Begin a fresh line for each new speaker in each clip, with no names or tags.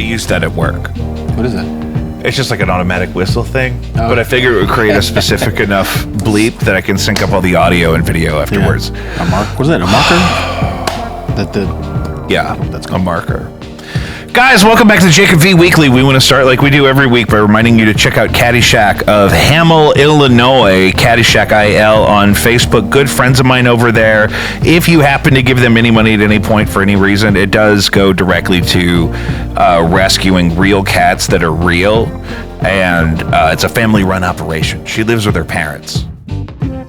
use that at work.
What is it?
It's just like an automatic whistle thing, but I figure it would create a specific enough bleep that I can sync up all the audio and video afterwards.
Yeah. What is that? A marker?
Yeah, that's a marker. Guys, welcome back to the Jacob V Weekly. We want to start like we do every week by reminding you to check out Caddyshack of Hamel, Illinois, Caddyshack IL on Facebook. Good friends of mine over there. If you happen to give them any money at any point for any reason, it does go directly to rescuing real cats that are real. And it's a family-run operation. She lives with her parents.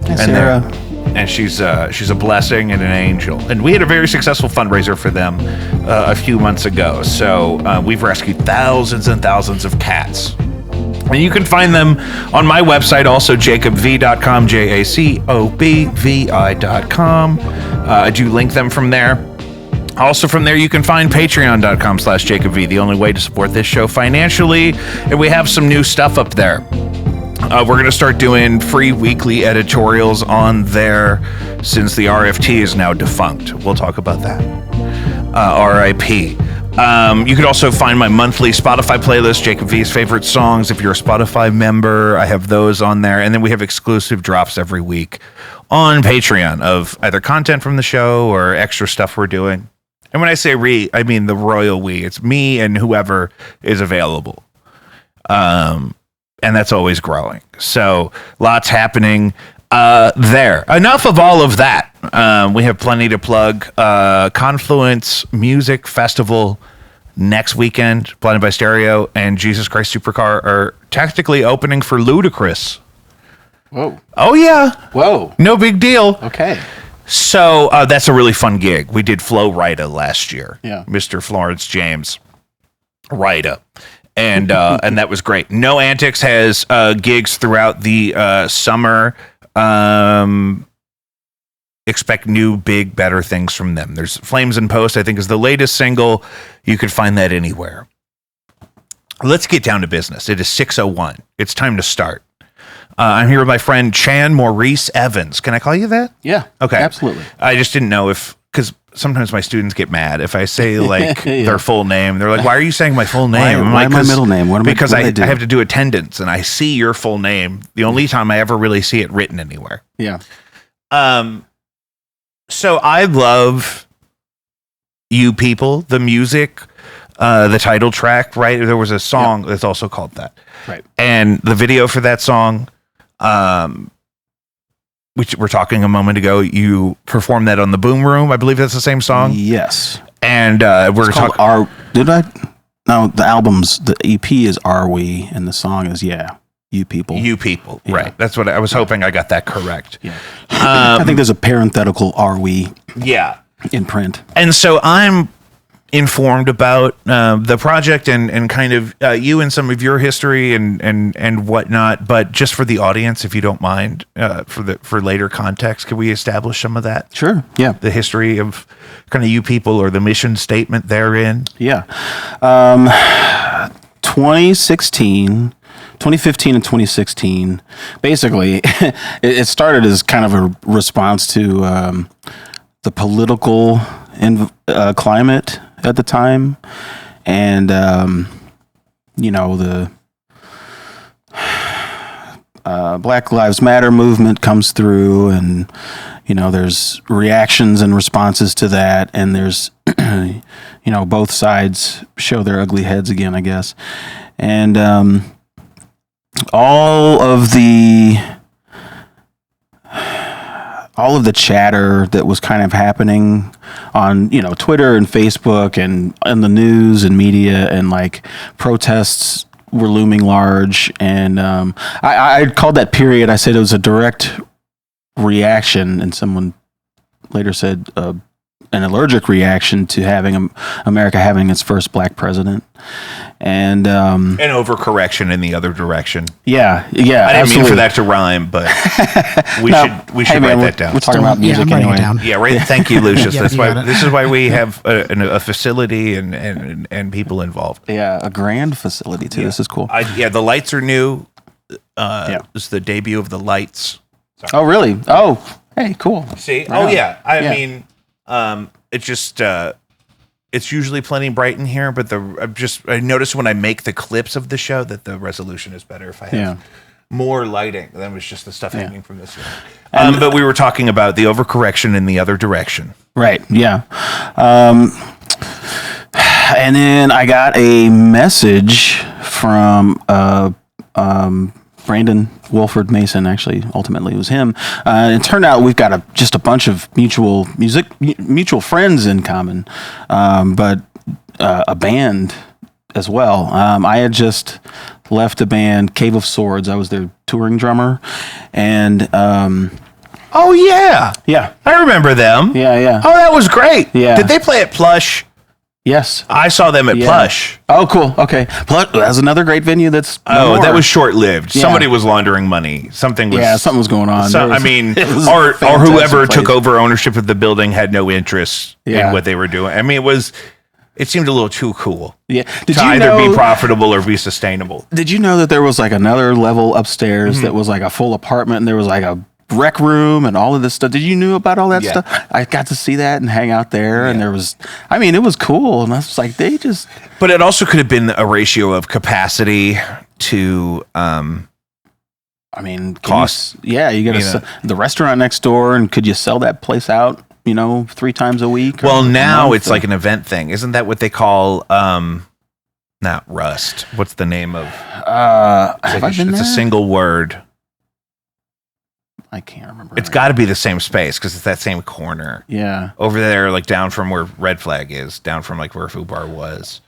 Hey, Sarah.
And she's a blessing and an angel. And we had a very successful fundraiser for them a few months ago. So we've rescued thousands and thousands of cats. And you can find them on my website, also jacobv.com, jacobvi.com. I do link them from there. Also from there, you can find patreon.com/jacobv, the only way to support this show financially. And we have some new stuff up there. We're going to start doing free weekly editorials on there since the RFT is now defunct. We'll talk about that. RIP. You could also find my monthly Spotify playlist, Jacob V's favorite songs. If you're a Spotify member, I have those on there. And then we have exclusive drops every week on Patreon of either content from the show or extra stuff we're doing. And when I say we, I mean the royal we. It's me and whoever is available. And that's always growing. So lots happening there. Enough of all of that. We have plenty to plug. Confluence Music Festival next weekend, Blinded by Stereo and Jesus Christ Supercar are tactically opening for Ludacris.
Whoa.
Oh, yeah.
Whoa.
No big deal.
Okay.
So that's a really fun gig. We did Flo Rida last year.
Yeah.
Mr. Florence James Rida. And that was great. No Antics has gigs throughout the summer. Expect new, big, better things from them. There's Flames and Post, I think, is the latest single. You could find that anywhere. Let's get down to business. It is 6:01. It's time to start. I'm here with my friend Chan Maurice Evans. Can I call you that?
Yeah.
Okay.
Absolutely.
I just didn't know because sometimes my students get mad if I say like their full name. They're like, "Why are you saying my full name?"
Why my middle name?
Because I have to do attendance and I see your full name. The only time I ever really see it written anywhere.
Yeah.
So I love You People, the music, the title track. Right, there was a song that's also called that.
Right. And
the video for that song, which we're talking a moment ago, you performed that on the Boom Room. I believe that's the same song.
Yes.
And we're talking.
No, the EP is Are We, and the song is You People.
You People, right. That's what I was hoping I got that correct.
Yeah. I think there's a parenthetical Are We in print.
And so I'm informed about the project and kind of you and some of your history and whatnot, but just for the audience, if you don't mind, for later context, can we establish some of that?
Sure. Yeah.
The history of kind of You People or the mission statement therein.
Yeah. 2015 and 2016, basically, it started as kind of a response to the political climate at the time, and the Black Lives Matter movement comes through, and there's reactions and responses to that, and there's both sides show their ugly heads again, I guess, and all of the chatter that was kind of happening on, Twitter and Facebook and in the news and media, and like protests were looming large. And I called that period, I said it was a direct reaction, and someone later said an allergic reaction to having America having its first black president. And an
overcorrection in the other direction.
Yeah,
I didn't
absolutely.
mean for that to rhyme, but we should write that down.
We're talking about music anyway.
Yeah, right. Thank you, Lucius. This is why we have a facility and people involved.
Yeah, a grand facility too. Yeah. This is cool.
The lights are new. This is the debut of the lights. Sorry.
Oh, really? Oh, hey, cool.
See?
Right on.
I mean, it just it's usually plenty bright in here, but I noticed when I make the clips of the show that the resolution is better if I have more lighting. That was just the stuff hanging from this one. But we were talking about the overcorrection in the other direction.
Right. Yeah. And then I got a message from Brandon Wolford Mason. Actually, ultimately, it was him. It turned out we've got just a bunch of mutual friends in common, but a band as well. I had just left a band, Cave of Swords. I was their touring drummer, and
oh yeah,
yeah,
I remember them.
Yeah.
Oh, that was great.
Yeah.
Did they play at Plush?
Yes.
I saw them at Plush.
Oh, cool. Okay. Plush, that's another great venue that's
that was short-lived. Yeah. Somebody was laundering money. Something was
going on.
Or whoever took over ownership of the building had no interest in what they were doing. I mean, it seemed a little too cool.
Yeah.
To either be profitable or be sustainable.
Did you know that there was like another level upstairs that was like a full apartment, and there was like a rec room and all of this stuff? Did you know about all that stuff? I got to see that and hang out there, and it was cool. And I was like,
but it also could have been a ratio of capacity to, costs.
You got the restaurant next door, and could you sell that place out, 3 times a week?
Well, now it's like an event thing. Isn't that what they call, not Rust? What's the name of, it's a single word.
I can't remember.
It's got to be the same space because it's that same corner.
Yeah.
Over there, like down from where Red Flag is, down from like where Foo Bar was.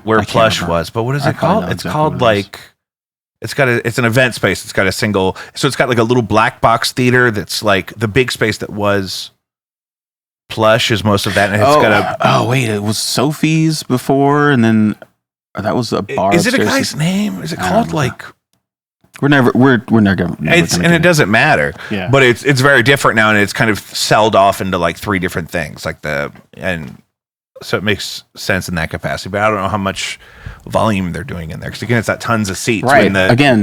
Where Plush was. But what is it called? It's called like, it's an event space. It's got it's got like a little black box theater that's like the big space that was Plush is most of that. And it's got
wait, it was Sophie's before, and then that was a bar.
Is it a guy's name? Is it called like...
We're never gonna.
It doesn't matter.
Yeah.
But it's very different now, and it's kind of celled off into like 3 different things, and so it makes sense in that capacity. But I don't know how much volume they're doing in there, because again, it's got tons of seats.
Right.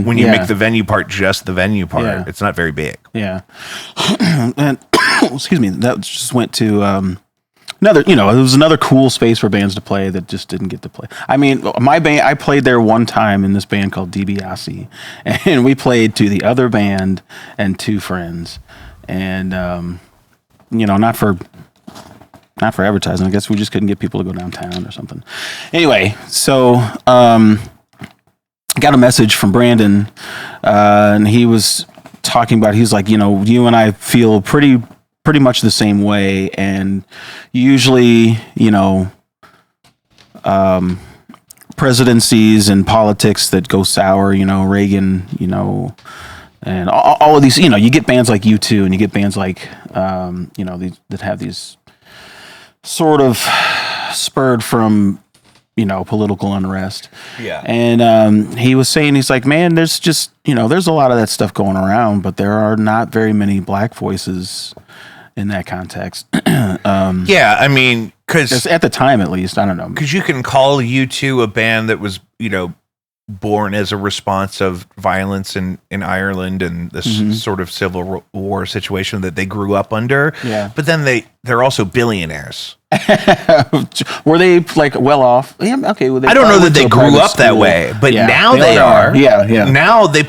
When you make the venue part just the venue part, it's not very big.
Yeah. And excuse me, that just went to another, it was another cool space for bands to play that just didn't get to play. I mean, my band, I played there one time in this band called DiBiase, and we played to the other band and 2 friends, and not for advertising. I guess we just couldn't get people to go downtown or something. Anyway, so got a message from Brandon, and he was talking about, he's like, you and I feel pretty much the same way, and usually, presidencies and politics that go sour, Reagan, and all of these, you get bands like U2, and you get bands like, these, that have these sort of spurred from, political unrest.
Yeah.
And he was saying, he's like, man, there's just, there's a lot of that stuff going around, but there are not very many black voices in that context.
Yeah, I mean, because
at the time, at least, I don't know.
Because you can call U2 a band that was, born as a response of violence in Ireland and this sort of civil war situation that they grew up under.
Yeah.
But then they're also billionaires.
Were they like well off? Yeah, okay. Well,
I don't know that they grew up that way, but now they are.
Yeah.
Now they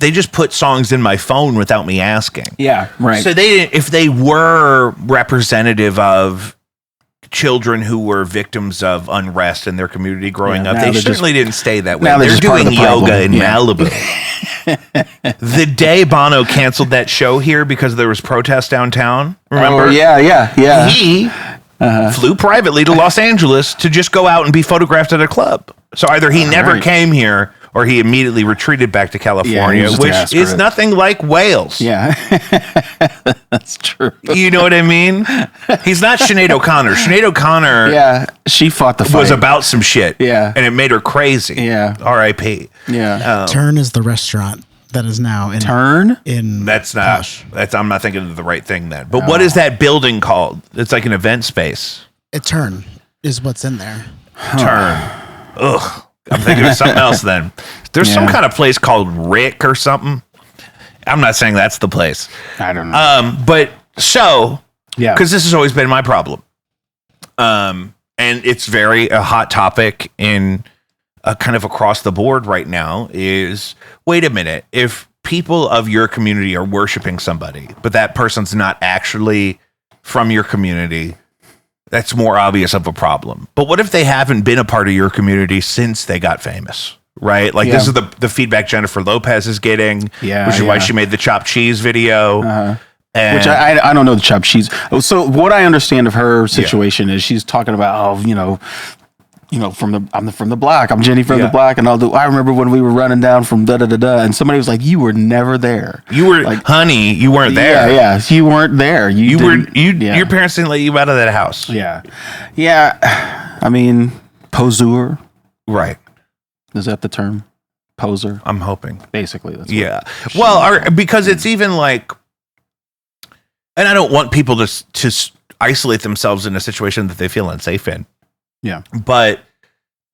just put songs in my phone without me asking.
Yeah, right.
So if they were representative of children who were victims of unrest in their community growing up, they certainly didn't stay that way. They're doing yoga in Malibu. The day Bono canceled that show here because there was protest downtown, remember?
Oh, yeah.
He flew privately to Los Angeles to just go out and be photographed at a club. So either he never came here or he immediately retreated back to California, which is nothing like Wales.
Yeah, that's true.
You know what I mean? He's not Sinead O'Connor. Sinead O'Connor
she fought the fight.
Was about some shit.
Yeah.
And it made her crazy.
Yeah.
R.I.P.
Yeah.
Turn is the restaurant that is now in
Turn?
That's not Posh. I'm not thinking of the right thing then. But what is that building called? It's like an event space.
A Turn is what's in there.
Turn. Ugh. I'm thinking of something else then. There's some kind of place called Rick or something. I'm not saying that's the place.
I don't know.
But so
Yeah.
Because this has always been my problem. And it's very a hot topic in kind of across the board right now is, wait a minute, if people of your community are worshiping somebody, but that person's not actually from your community, that's more obvious of a problem. But what if they haven't been a part of your community since they got famous? Right? Like this is the feedback Jennifer Lopez is getting, which is why she made the chopped cheese video.
Which I don't know the chopped cheese. So what I understand of her situation is she's talking about, I'm from the block. I'm Jenny from the block, and I remember when we were running down from da da da da, and somebody was like, "You were never there.
You were
like,
honey. You weren't there.
Yeah, you weren't there.
Your parents didn't let you out of that house.
Yeah. I mean, poseur.
Right?
Is that the term? Poser.
I'm hoping.
Basically, that's
well, because it's even like, and I don't want people to isolate themselves in a situation that they feel unsafe in.
Yeah.
But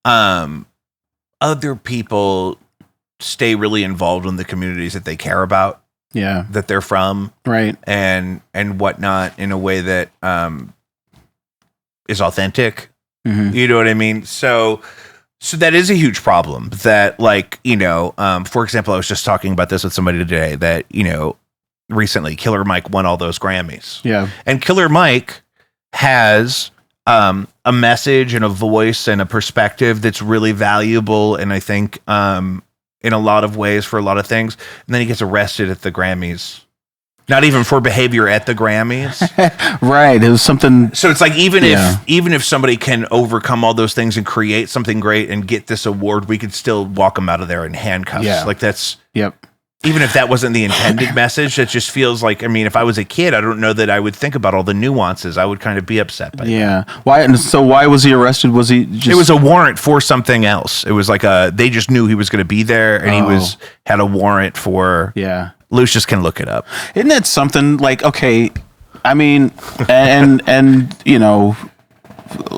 other people stay really involved in the communities that they care about.
Yeah.
That they're from.
Right.
And whatnot in a way that is authentic.
Mm-hmm.
You know what I mean? So that is a huge problem that, like, for example, I was just talking about this with somebody today that, recently Killer Mike won all those Grammys.
Yeah.
And Killer Mike has a message and a voice and a perspective that's really valuable. And I think in a lot of ways for a lot of things. And then he gets arrested at the Grammys. Not even for behavior at the Grammys.
Right. It was something.
So it's like, even if somebody can overcome all those things and create something great and get this award, we could still walk them out of there in handcuffs.
Yeah.
Like that's,
yep.
Even if that wasn't the intended message, it just feels like, I mean, if I was a kid, I don't know that I would think about all the nuances. I would kind of be upset by that.
Yeah. Why? And so why was he arrested? Was he just?
It was a warrant for something else. It was like they just knew he was going to be there, and he had a warrant for.
Yeah.
Lucius can look it up.
Isn't it something like, okay, I mean, and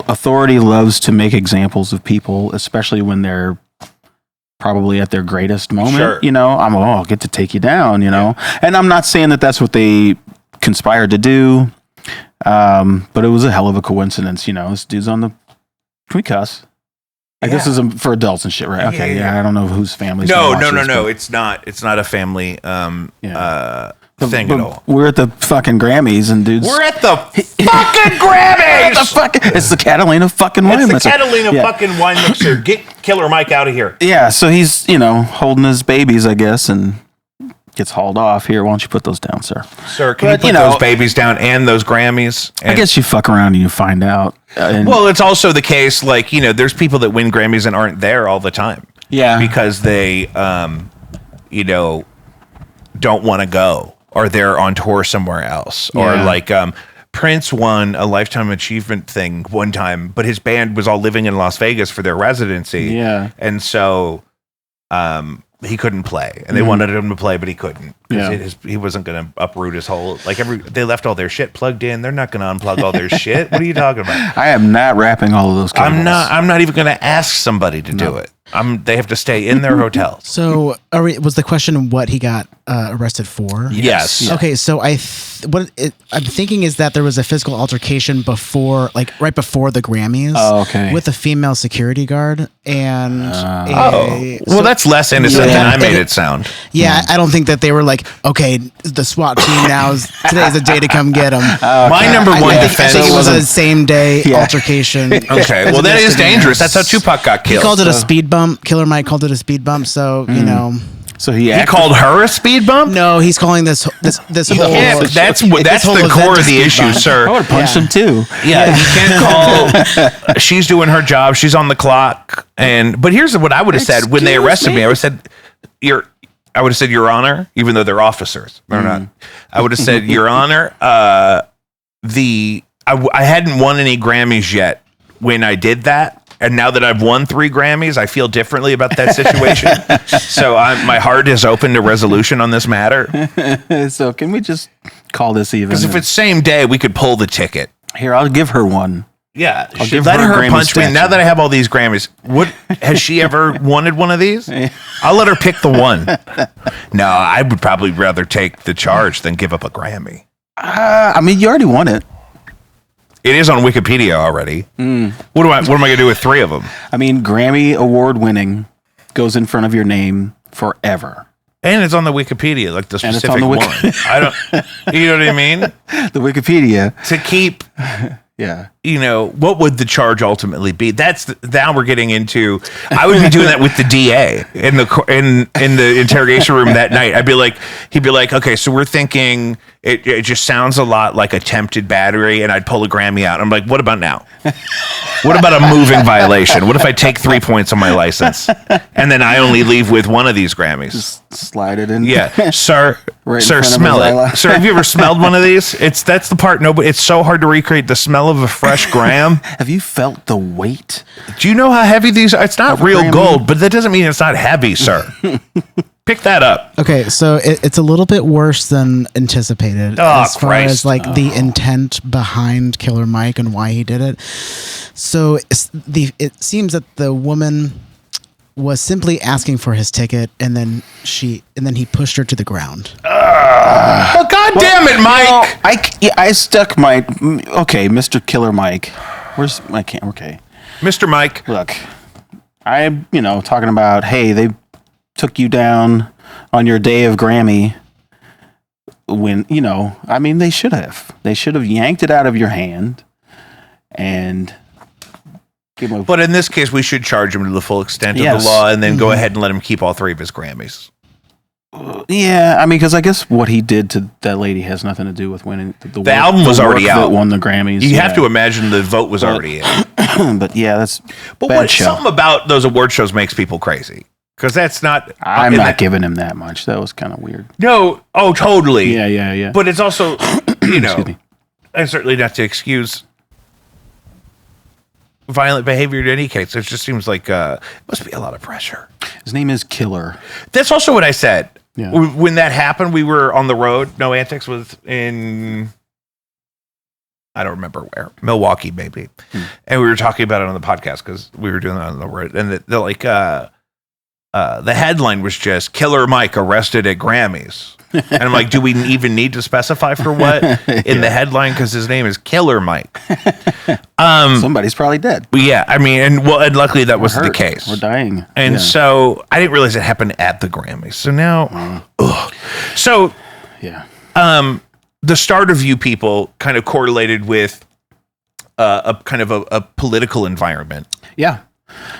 authority loves to make examples of people, especially when they're probably at their greatest moment.
Sure.
I'll get to take you down, and I'm not saying that that's what they conspired to do, but it was a hell of a coincidence. This dude's on the, can we cuss? I guess this is for adults and shit, right? Okay, yeah. I don't know whose family's
No. It's not a family thing at all.
We're at the fucking Grammys, and dudes.
We're at the fucking Grammys.
It's the Catalina fucking wine mixer.
It's the Catalina fucking wine mixer. Get Killer Mike out of here.
Yeah, so he's holding his babies, I guess, and gets hauled off. Here, why don't you put those down, sir?
Sir, can you put those babies down and those Grammys?
I guess you fuck around and you find out.
Well, it's also the case, like, there's people that win Grammys and aren't there all the time.
Yeah.
Because they, don't want to go, or they're on tour somewhere else. Or like Prince won a Lifetime Achievement thing one time, but his band was all living in Las Vegas for their residency.
Yeah.
And so he couldn't play, and they wanted him to play, but he couldn't. He wasn't going to uproot his whole, they left all their shit plugged in. They're not going to unplug all their shit. What are you talking about?
I am not wrapping all of those cables.
I'm not even going to ask somebody to do it. They have to stay in their hotel.
So, was the question what he got arrested for?
Yes.
Okay, so I'm thinking is that there was a physical altercation right before the Grammys.
Oh, okay.
With a female security guard and.
Well, that's less innocent than I made it sound.
Yeah, I don't think that they were like, okay, the SWAT team today's the day to come get him.
My number one defense.
I think it was a same day altercation.
Okay, well that is dangerous. That's how Tupac got killed.
He called it a speed bump. Killer Mike called it a speed bump. So
So he
called her a speed bump.
No, he's calling this whole.
That's the core of the issue, sir.
I would have punched him too.
Yeah, you can't call. She's doing her job. She's on the clock. But here's what I would have said when they arrested me. I would have said, Your Honor, even though they're officers. They're not. I would have said, Your Honor, I hadn't won any Grammys yet when I did that. And now that I've won 3 Grammys, I feel differently about that situation. So my heart is open to resolution on this matter.
So can we just call this even?
Because if it's same day, we could pull the ticket.
Here, I'll give her one.
Yeah,
I'll give
let her
a
punch me.
statue.
Now that I have all these Grammys, has she ever wanted one of these? I'll let her pick the one. No, I would probably rather take the charge than give up a Grammy.
I mean, you already won it.
It is on Wikipedia already. What am I going to do with 3 of them?
I mean, Grammy award winning goes in front of your name forever.
And it's on the Wikipedia, like the
And it's
specific
on the
one. I don't, you know what I mean?
The Wikipedia.
To keep,
Yeah.
what would the charge ultimately be? Now we're getting into. I would be doing that with the DA in the interrogation room that night. He'd be like, okay, so we're thinking it just sounds a lot like attempted battery, and I'd pull a Grammy out. I'm like, what about now? What about a moving violation? What if I take 3 points on my license, and then I only leave with one of these Grammys?
Just slide it in.
Yeah, sir.
Right in
Sir,
front of
smell
his
it.
eyelash.
Sir, have you ever smelled one of these? That's the part. Nobody. It's so hard to recreate the smell of a fresh gram.
Have you felt the weight?
Do you know how heavy these are? It's not
Of a
real
Grammy?
gold, but that doesn't mean it's not heavy, sir. Pick that up.
Okay, so it's a little bit worse than anticipated
Oh,
as far
Christ.
as like the intent behind Killer Mike and why he did it. So it seems that the woman was simply asking for his ticket, and then he pushed her to the ground.
Oh, God damn it, Mike!
I stuck my. Okay, Mr. Killer Mike. Where's my camera? Okay.
Mr. Mike.
Look, I'm, talking about, hey, they took you down on your day of Grammy when, they should have. They should have yanked it out of your hand and give him a...
But in this case, we should charge him to the full extent of
Yes.
the law and then go ahead and let him keep all 3 of his Grammys.
Yeah, because I guess what he did to that lady has nothing to do with winning. The
album was already
work
out.
That won the Grammys.
You have to imagine the vote was already in.
But yeah, that's
But
bad show.
something about those award shows makes people crazy. Because that's not...
I'm not giving him that much. That was kind of weird.
No. Oh, totally.
Yeah.
But it's also,
Excuse me.
and certainly not to excuse violent behavior in any case. It just seems like it must be a lot of pressure.
His name is Killer.
That's also what I said.
Yeah.
When that happened, we were on the road. No Antics was in, I don't remember where, Milwaukee maybe. And we were talking about it on the podcast because we were doing that on the road. And they're like, the headline was just Killer Mike arrested at Grammys. And I'm like, do we even need to specify for what in the headline? Because his name is Killer Mike.
Somebody's probably dead.
Yeah, I mean, and luckily that was the
Hurt.
case.
We're dying.
And
Yeah.
so I didn't realize it happened at the Grammys. So now, so
Yeah.
the start of You People kind of correlated with a kind of a political environment.
Yeah.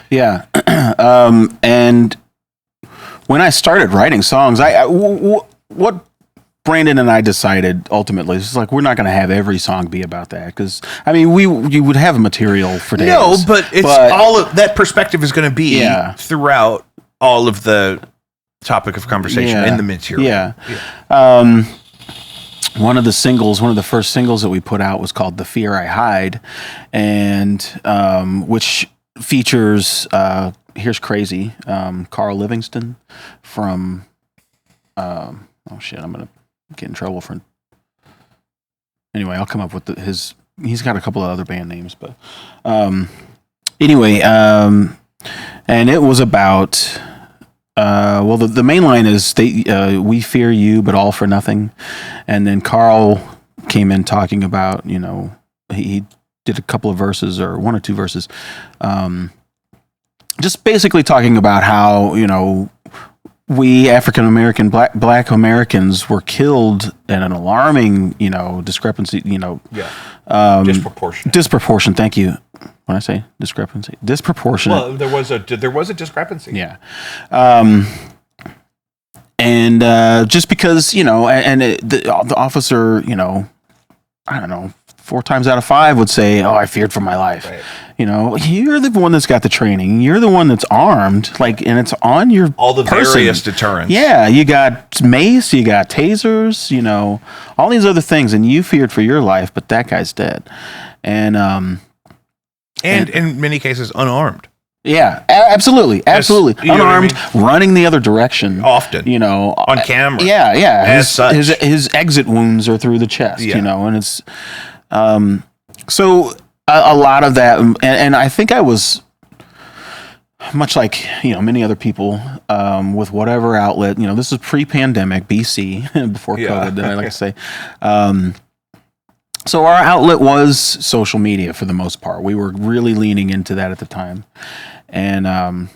And when I started writing songs, what Brandon and I decided ultimately is like, we're not going to have every song be about that. Because, I mean, you would have material for days.
No, but all of that perspective is going to be throughout all of the topic of conversation in the material.
Yeah. One of the first singles that we put out was called The Fear I Hide, and which features, here's crazy, Carl Livingston from, I'm going to get in trouble for, anyway, I'll come up with he's got a couple of other band names, but anyway, and it was about, the main line is we fear you, but all for nothing. And then Carl came in talking about, he did a couple of verses or 1 or 2 verses, just basically talking about how, we African American black Americans were killed at an alarming, discrepancy,
Disproportionate.
disproportion. Thank you. When I say discrepancy, disproportionate.
Well, there was a discrepancy.
Yeah. And just because, the officer, I don't know, 4 times out of 5 would say, "Oh, I feared for my life."
Right.
You're the one that's got the training. You're the one that's armed, and it's on your
All the
person.
various deterrents.
Yeah, you got mace, you got tasers, all these other things, and you feared for your life, but that guy's dead. And
And in many cases, unarmed.
yeah, absolutely,
You know what I
unarmed, running the other direction,
Often.
on
camera.
Yeah.
As such.
His exit wounds are through the chest,
Yeah.
and it's so a lot of that, and I think I was much like many other people with whatever outlet. This is pre-pandemic BC before
Yeah.
COVID. That I like to say. So our outlet was social media for the most part. We were really leaning into that at the time. And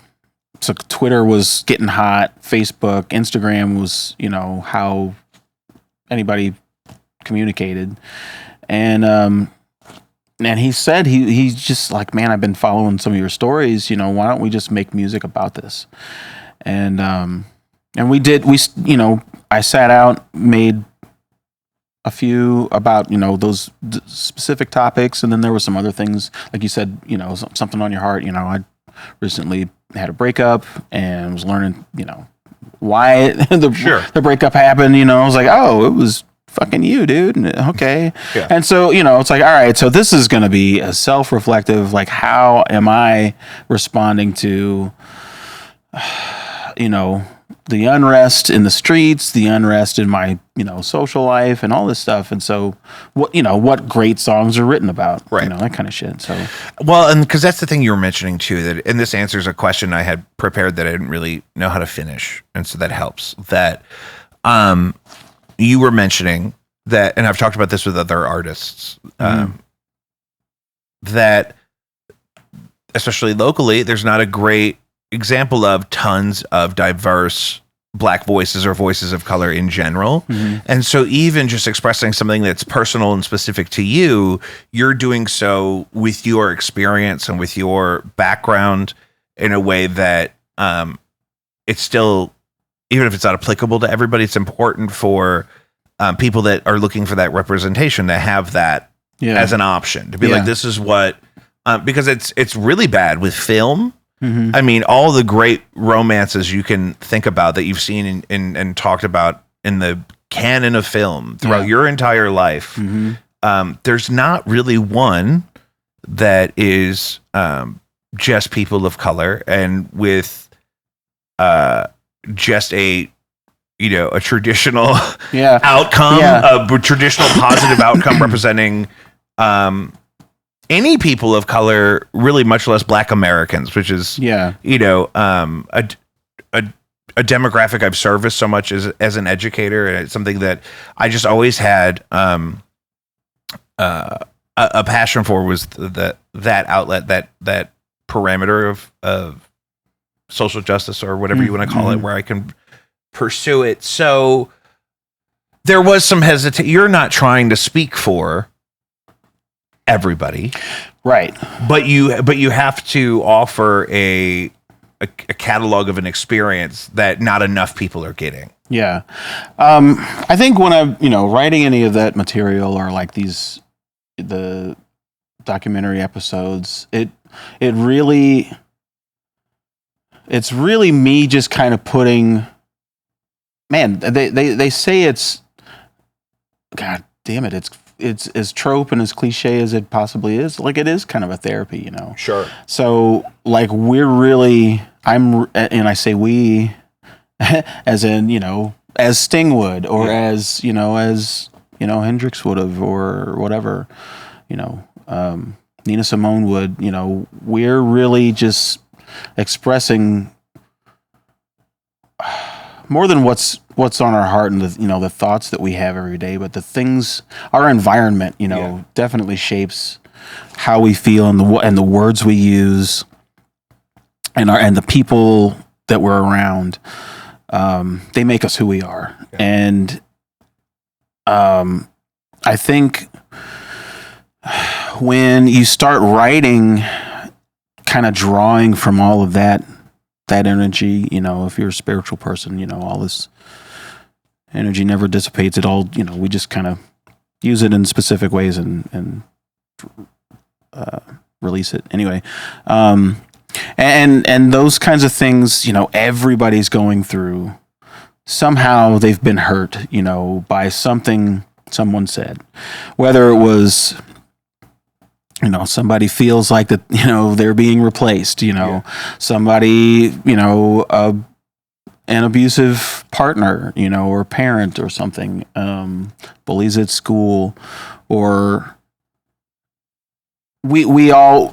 so Twitter was getting hot, Facebook, Instagram was, how anybody communicated. And he said he's just like, man, I've been following some of your stories, why don't we just make music about this? And we did, I sat out, made a few about, those specific topics. And then there were some other things, like you said, something on your heart. I recently had a breakup and was learning, why the breakup happened. I was like, oh, it was fucking you, dude. Okay.
Yeah.
And so, it's like, all right, so this is going to be a self-reflective, like, how am I responding to, the unrest in the streets, the unrest in my, social life and all this stuff. And so what great songs are written about,
right.
That kind of shit. So,
well, and because that's the thing you were mentioning too, that, and this answers a question I had prepared that I didn't really know how to finish. And so that helps that, you were mentioning that, and I've talked about this with other artists, that especially locally, there's not a great example of tons of diverse Black voices or voices of color in general. Mm-hmm. And so even just expressing something that's personal and specific to you, you're doing so with your experience and with your background in a way that it's still, even if it's not applicable to everybody, it's important for people that are looking for that representation to have that as an option, to be like, this is what, because it's really bad with film. Mm-hmm. I mean, all the great romances you can think about that you've seen and talked about in the canon of film throughout your entire life. Mm-hmm. There's not really one that is just people of color and with just a traditional outcome, a traditional positive outcome representing any people of color, really, much less Black Americans, which is a demographic I've serviced so much as an educator, and it's something that I just always had a passion for, was that outlet, that parameter of social justice, or whatever you want to call it, where I can pursue it. So there was some hesitation. You're not trying to speak for everybody,
right?
But you have to offer a catalog of an experience that not enough people are getting.
Yeah. I think when I'm, writing any of that material, or like the documentary episodes, it's really me just kind of putting, man, they say it's, God damn it, it's as trope and as cliche as it possibly is. Like, it is kind of a therapy,
Sure.
So like, and I say we, as in, as Sting would, or as Hendrix would have, or whatever, Nina Simone would, we're really just expressing more than what's on our heart and the thoughts that we have every day, but the things, our environment, definitely shapes how we feel, and the words we use, and the people that we're around. They make us who we are. Yeah. And I think when you start writing, kind of drawing from all of that energy, if you're a spiritual person, all this energy never dissipates. It all, we just kind of use it in specific ways and release it anyway. And those kinds of things, everybody's going through. Somehow they've been hurt, by something someone said, whether it was, somebody feels like that, they're being replaced, somebody, an abusive partner, or parent or something, bullies at school, or we all,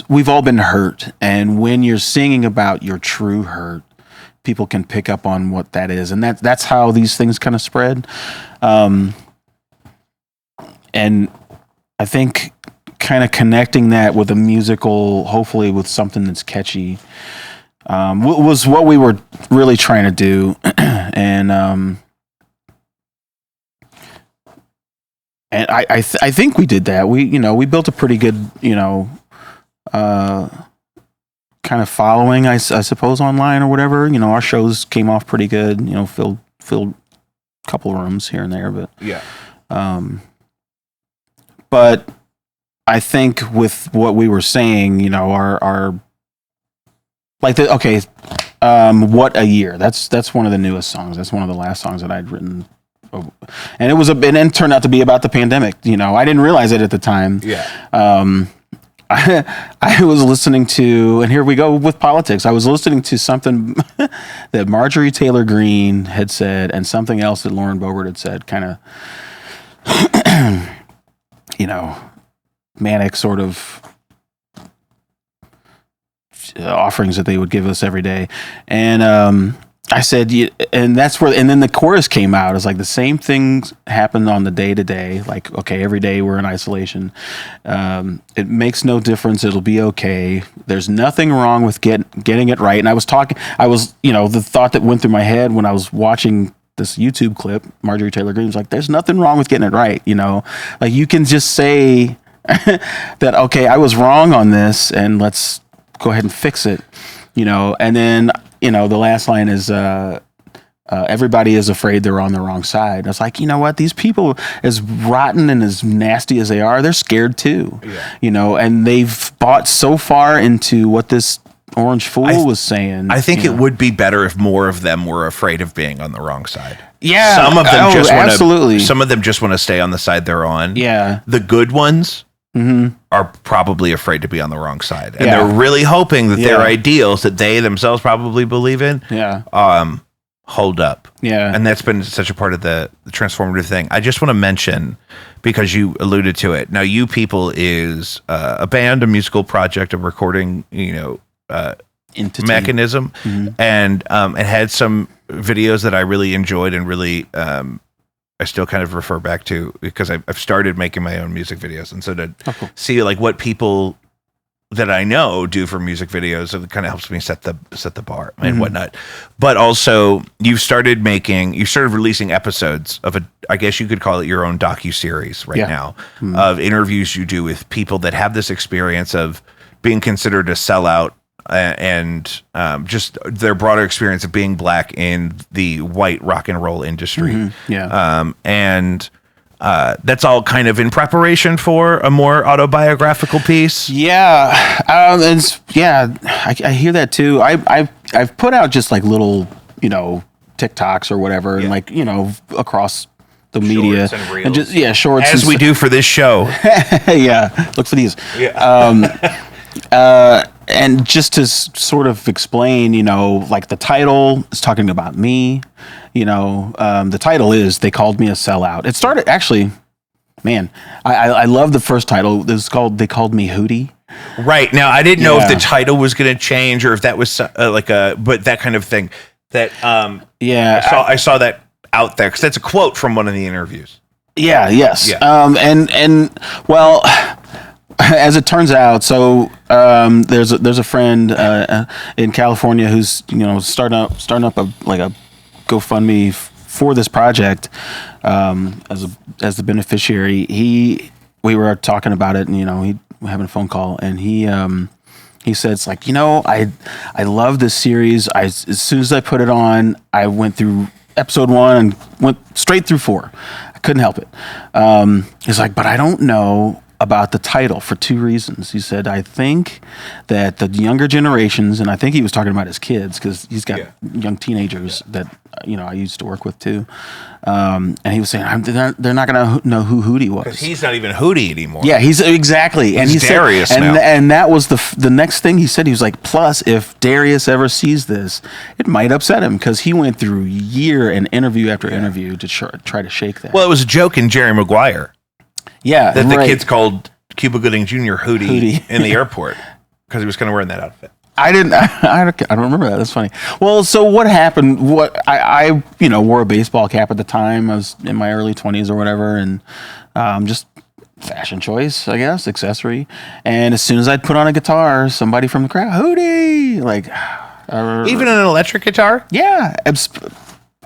we've all been hurt. And when you're singing about your true hurt, people can pick up on what that is. And that's how these things kind of spread. and I think kind of connecting that with a musical, hopefully with something that's catchy, was what we were really trying to do. And I think we did that. We built a pretty good, kind of following, I suppose, online or whatever. Our shows came off pretty good. Filled a couple of rooms here and there, but
Yeah.
But I think with what we were saying, our like what a year. That's one of the newest songs. That's one of the last songs that I'd written. And it turned out to be about the pandemic. I didn't realize it at the time.
Yeah.
I was listening to, and here we go with politics. I was listening to something that Marjorie Taylor Greene had said, and something else that Lauren Boebert had said, kind of, manic sort of offerings that they would give us every day. And I said, and that's where, and then the chorus came out. It's like the same things happened on the day to day. Like, okay, every day we're in isolation. It makes no difference. It'll be okay. There's nothing wrong with getting it right. And the thought that went through my head when I was watching this YouTube clip, Marjorie Taylor Greene was like, there's nothing wrong with getting it right. Like you can just say that, okay, I was wrong on this and let's go ahead and fix it, and then, the last line is, everybody is afraid they're on the wrong side. I was like, you know what? These people, as rotten and as nasty as they are, they're scared too. Yeah. And they've bought so far into what this orange fool was saying.
I think it would be better if more of them were afraid of being on the wrong side.
Yeah.
Some of them
absolutely.
Some of them just want to stay on the side they're on.
Yeah.
The good ones are probably afraid to be on the wrong side. And they're really hoping that their ideals that they themselves probably believe in hold up.
Yeah.
And that's been such a part of the transformative thing. I just want to mention, because you alluded to it, now You People is a band, a musical project, a recording,
entity
mechanism. And it had some videos that I really enjoyed and really I still kind of refer back to, because I've started making my own music videos. And so to see like what people that I know do for music videos, it kind of helps me set the bar and whatnot. But also you started releasing episodes of I guess you could call it your own docuseries now of interviews you do with people that have this experience of being considered a sellout and just their broader experience of being black in the white rock and roll industry. And that's all kind of in preparation for a more autobiographical piece.
I hear that too. I've put out just like little, TikToks or whatever, and like, across the media
Shorts and reels.
and just shorts
As we do for this show.
Look for these. And just to sort of explain, like the title is talking about me, the title is They Called Me a Sellout. It started actually, man, I love the first title. It was called They Called Me Hootie.
Right. Now, I didn't know if the title was going to change or if that was but that kind of thing that, I saw that out there because that's a quote from one of the interviews.
Yes. Well, as it turns out, so there's a friend in California who's starting up a GoFundMe for this project as the beneficiary. We were talking about it, and we were having a phone call, and he said, it's like, I love this series. As soon as I put it on, I went through episode 1 and went straight through 4. I couldn't help it. He's like, but I don't know about the title for 2 reasons. He said, I think that the younger generations, and I think he was talking about his kids because he's got young teenagers that I used to work with too. And he was saying they're not going to know who Hootie was
because he's not even Hootie anymore.
Yeah, he's exactly. And
he's Darius
said,
now.
And that was the next thing he said. He was like, plus, if Darius ever sees this, it might upset him because he went through year and interview after interview to try to shake that.
Well, it was a joke in Jerry Maguire.
Yeah,
that the kids called Cuba Gooding Jr. Hootie in the airport because he was kind of wearing that outfit.
I don't remember that. That's funny. Well, so what happened? I wore a baseball cap at the time. I was in my early 20s or whatever, and just fashion choice, I guess, accessory. And as soon as I'd put on a guitar, somebody from the crowd, Hootie, like,
Even an electric guitar?
yeah.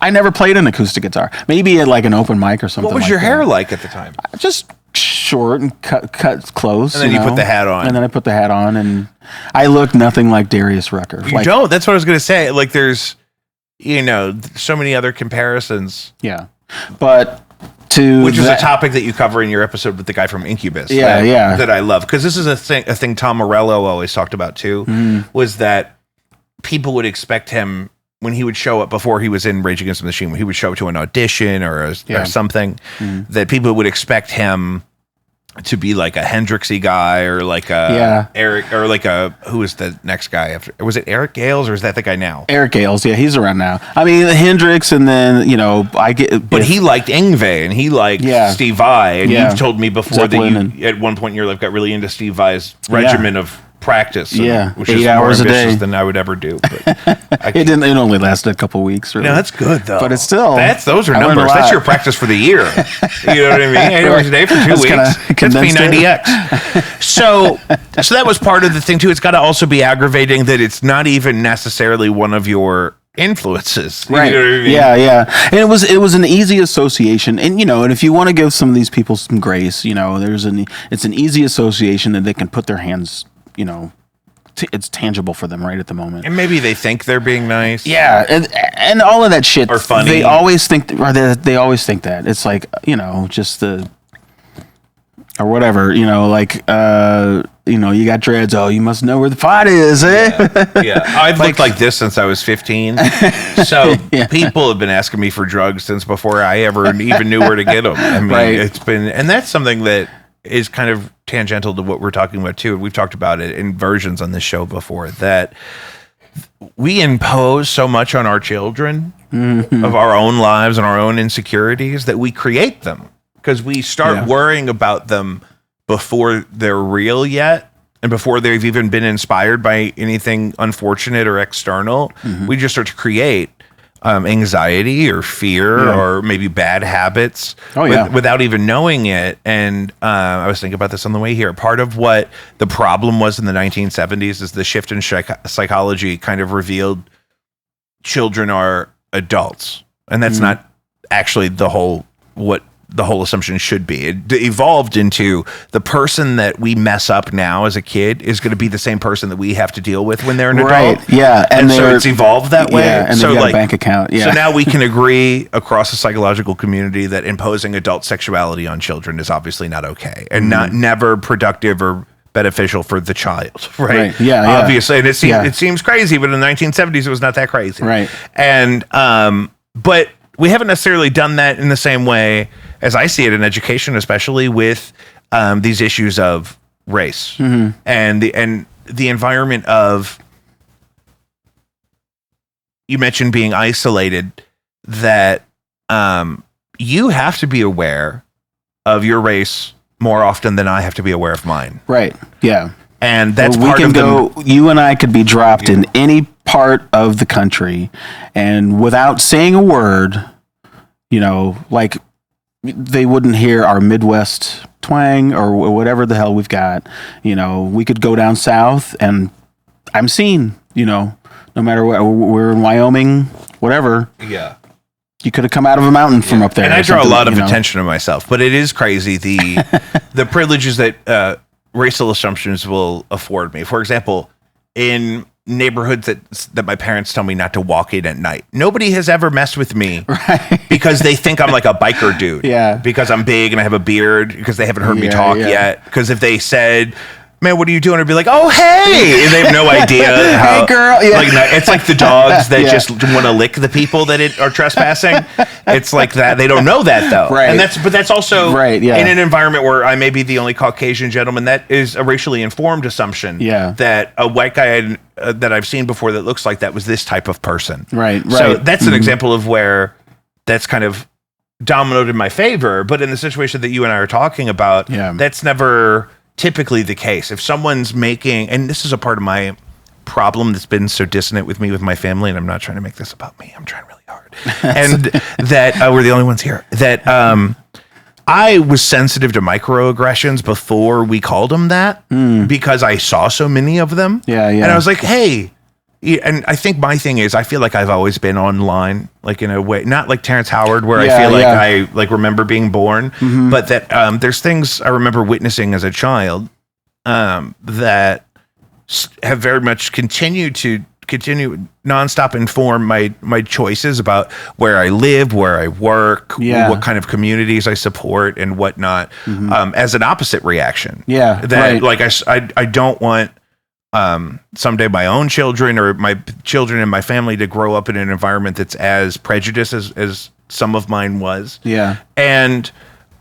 I never played an acoustic guitar. Maybe at like an open mic or something.
What was
like
your
that.
hair like at the time?
Just short and cut close.
And then you put the hat on.
And then I put the hat on, and I looked nothing like Darius Rucker.
You don't? That's what I was going to say. Like, there's, so many other comparisons.
Yeah. But
which is a topic that you cover in your episode with the guy from Incubus.
Yeah,
that I love. Because this is a thing Tom Morello always talked about, too, was that people would expect him, when he would show up before he was in Rage Against the Machine, when he would show up to an audition or something, that people would expect him to be like a Hendrixy guy or like a Eric, or like who was the next guy after? Was it Eric Gales, or is that the guy now?
Eric Gales, yeah, he's around now. I mean, Hendrix, and then
But he liked Yngwie and he liked Steve Vai, and you've told me before that you at one point in your life got really into Steve Vai's regimen of practice,
which
8
is
hours
more
a
day
than I would ever do. But
it only lasted a couple weeks. Really.
No, that's good though.
But it's still
those are numbers. That's your practice for the year. You know what I mean? 8 hours a day for 2 weeks. That's P90X. So that was part of the thing too. It's got to also be aggravating that it's not even necessarily one of your influences,
right?
You know what I mean?
Yeah. And it was an easy association, and and if you want to give some of these people some grace, it's an easy association that they can put their hands. It's tangible for them right at the moment.
And maybe they think they're being nice.
Yeah, and all of that shit.
Or funny.
They always think, they always think that. It's like, just or whatever, you got dreads. Oh, you must know where the pot is, eh?
Yeah. I've looked like this since I was 15. So people have been asking me for drugs since before I ever even knew where to get them. I mean, it's been, and that's something that is kind of tangential to what we're talking about too. We've talked about it in versions on this show before, that we impose so much on our children of our own lives and our own insecurities that we create them, because we start worrying about them before they're real yet, and before they've even been inspired by anything unfortunate or external. We just start to create anxiety or fear or maybe bad habits without even knowing it. And I was thinking about this on the way here. Part of what the problem was in the 1970s is the shift in psychology kind of revealed children are adults. And that's not actually what the whole assumption should be. It evolved into the person that we mess up now as a kid is going to be the same person that we have to deal with when they're an adult.
Yeah.
And so it's evolved that way.
Yeah, and
so
got a bank account. Yeah.
So now we can agree across the psychological community that imposing adult sexuality on children is obviously not okay, and never productive or beneficial for the child, right?
Yeah.
Obviously. And it seems crazy, but in the 1970s it was not that crazy.
Right.
And but we haven't necessarily done that in the same way as I see it in education, especially with these issues of race and the environment of, you mentioned being isolated, that you have to be aware of your race more often than I have to be aware of mine.
Right. Yeah.
And that's
part of you and I could be dropped in any part of the country, and without saying a word, like, they wouldn't hear our Midwest twang or whatever the hell we've got. We could go down south and I'm seen, no matter what. We're in Wyoming, whatever.
Yeah.
You could have come out of a mountain from up there.
And I draw a lot of attention to myself, but it is crazy the privileges that racial assumptions will afford me. For example, in neighborhoods that my parents tell me not to walk in at night, nobody has ever messed with me because they think I'm like a biker dude.
Yeah.
Because I'm big and I have a beard, because they haven't heard me talk yet. Because if they said, man, what are you doing? I'd be like, oh, hey. And they have no idea how.
Hey, girl. Yeah.
Like, it's like the dogs that just want to lick the people that are trespassing. It's like that. They don't know that, though.
Right.
And that's also
in
an environment where I may be the only Caucasian gentleman. That is a racially informed assumption.
Yeah.
That a white guy that I've seen before that looks like that was this type of person.
Right.
So that's an example of where that's kind of dominoed in my favor. But in the situation that you and I are talking about, that's never typically the case. If someone's making, and this is a part of my problem that's been so dissonant with me with my family, and I'm not trying to make this about me, I'm trying really hard, and that we're the only ones here, that I was sensitive to microaggressions before we called them that because I saw so many of them.
Yeah.
And I was like, hey, and I think my thing is I feel like I've always been online, like in a way, not like Terrence Howard, where I feel like I like remember being born, but that there's things I remember witnessing as a child that have very much continue nonstop inform my choices about where I live, where I work, what kind of communities I support and whatnot, as an opposite reaction.
Yeah.
That like I don't want someday my own children or my children in my family to grow up in an environment that's as prejudiced as some of mine was.
Yeah.
And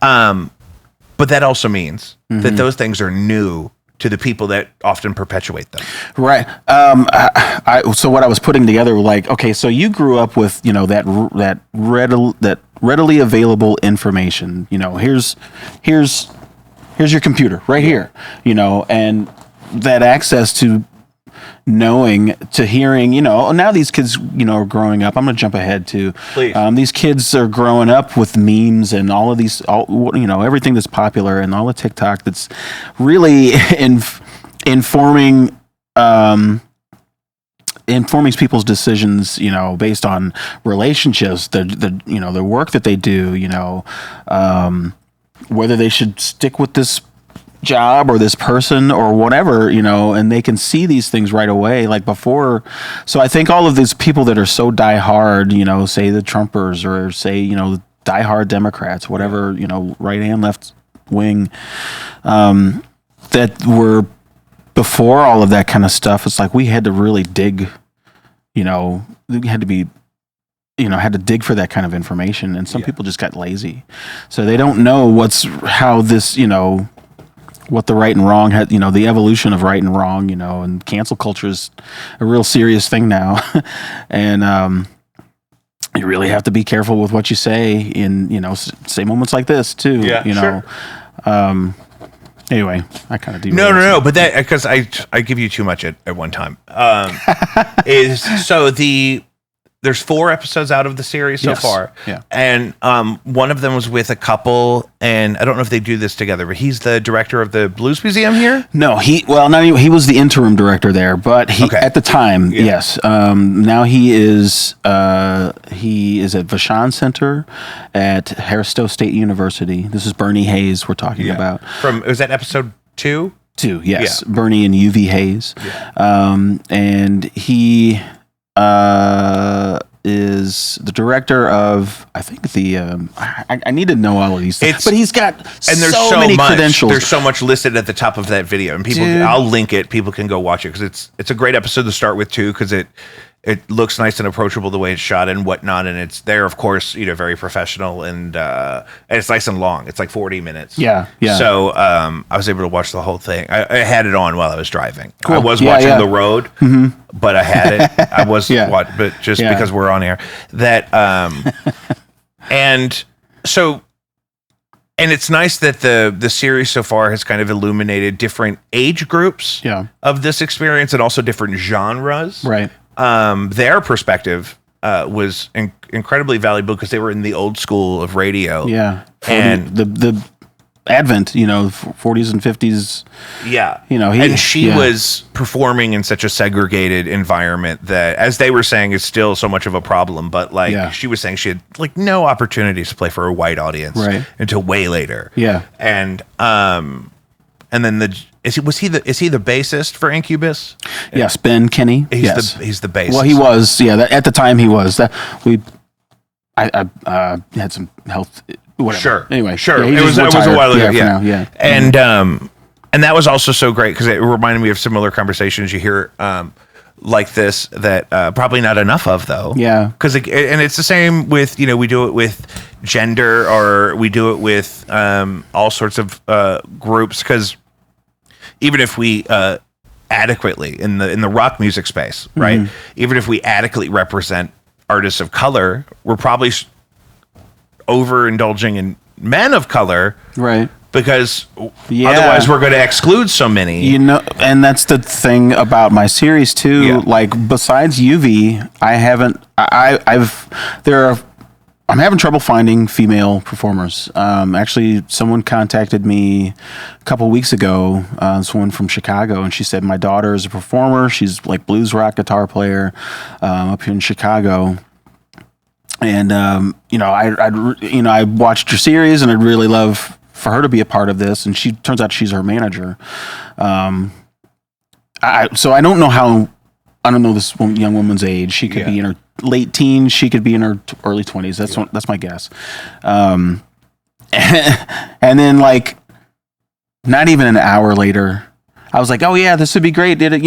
but that also means that those things are new to the people that often perpetuate them.
Right. So what I was putting together, like, okay, so you grew up with, that readily available information. Here's your computer right here. And that access to knowing, to hearing, now these kids, are growing up. I'm going to jump ahead to,
Please.
These kids are growing up with memes and all of these, everything that's popular and all the TikTok that's really informing people's decisions, based on relationships, the work that they do, whether they should stick with this job or this person or whatever, and they can see these things right away, like before. So I think all of these people that are so diehard, say the Trumpers or say, diehard Democrats, whatever, right and left wing, that were before all of that kind of stuff. It's like we had to really dig, we had to be, had to dig for that kind of information, and some people just got lazy, so they don't know how this, what the right and wrong had, the evolution of right and wrong, and cancel culture is a real serious thing now. And you really have to be careful with what you say in, say moments like this too.
Sure.
Anyway, I kind of do.
No, but that, because I give you too much at one time. There's 4 episodes out of the series so far.
Yeah.
And one of them was with a couple, and I don't know if they do this together, but he's the director of the Blues Museum here?
No, he was the interim director there, but at the time, yes. Now he is at Vashon Center at Haristo State University. This is Bernie Hayes we're talking about.
Was that episode 2?
2, yes. Yeah. Bernie and UV Hayes. Yeah. And he is the director of, I think I need to know all of these things, but he's got
there's
so many credentials.
There's so much listed at the top of that video, and I'll link it. People can go watch it because it's a great episode to start with too, because it looks nice and approachable the way it's shot and whatnot, and it's there, of course, very professional, and it's nice and long. It's like 40 minutes.
Yeah.
So I was able to watch the whole thing. I had it on while I was driving.
Cool.
I was watching The Road, but I had it. I was but just because we're on air, that and so. And it's nice that the series so far has kind of illuminated different age groups of this experience and also different genres.
Right.
Their perspective was incredibly valuable because they were in the old school of radio.
Yeah.
And
the Advent, 40s and 50s.
Yeah.
And
she was performing in such a segregated environment that, as they were saying, is still so much of a problem. But she was saying she had no opportunities to play for a white audience until way later.
Yeah.
And then is he the bassist for Incubus?
Yes, Ben Kinney.
He's the bassist.
Well, he was. Yeah, at the time he was. I had some health. Whatever.
Sure.
Anyway,
sure.
Yeah,
It was a while ago.
Yeah. Yeah.
And that was also so great because it reminded me of similar conversations you hear like this that probably not enough of though.
Yeah.
Because it's the same with we do it with gender, or we do it with all sorts of groups, because even if we adequately in the rock music space, right? Even if we adequately represent artists of color, we're probably overindulging in men of color,
right?
Because otherwise we're going to exclude so many.
And that's the thing about my series too. Yeah. Like besides UV, there I'm having trouble finding female performers. Actually, someone contacted me a couple weeks ago. This one from Chicago, and she said my daughter is a performer. She's like blues rock guitar player up here in Chicago. And I watched your series, and I'd really love for her to be a part of this. And she turns out she's her manager. So I don't know how. I don't know this young woman's age. She could be in her late teens. She could be in her early 20s. That's my guess. And then like not even an hour later, I was like, oh yeah, this would be great. Did it?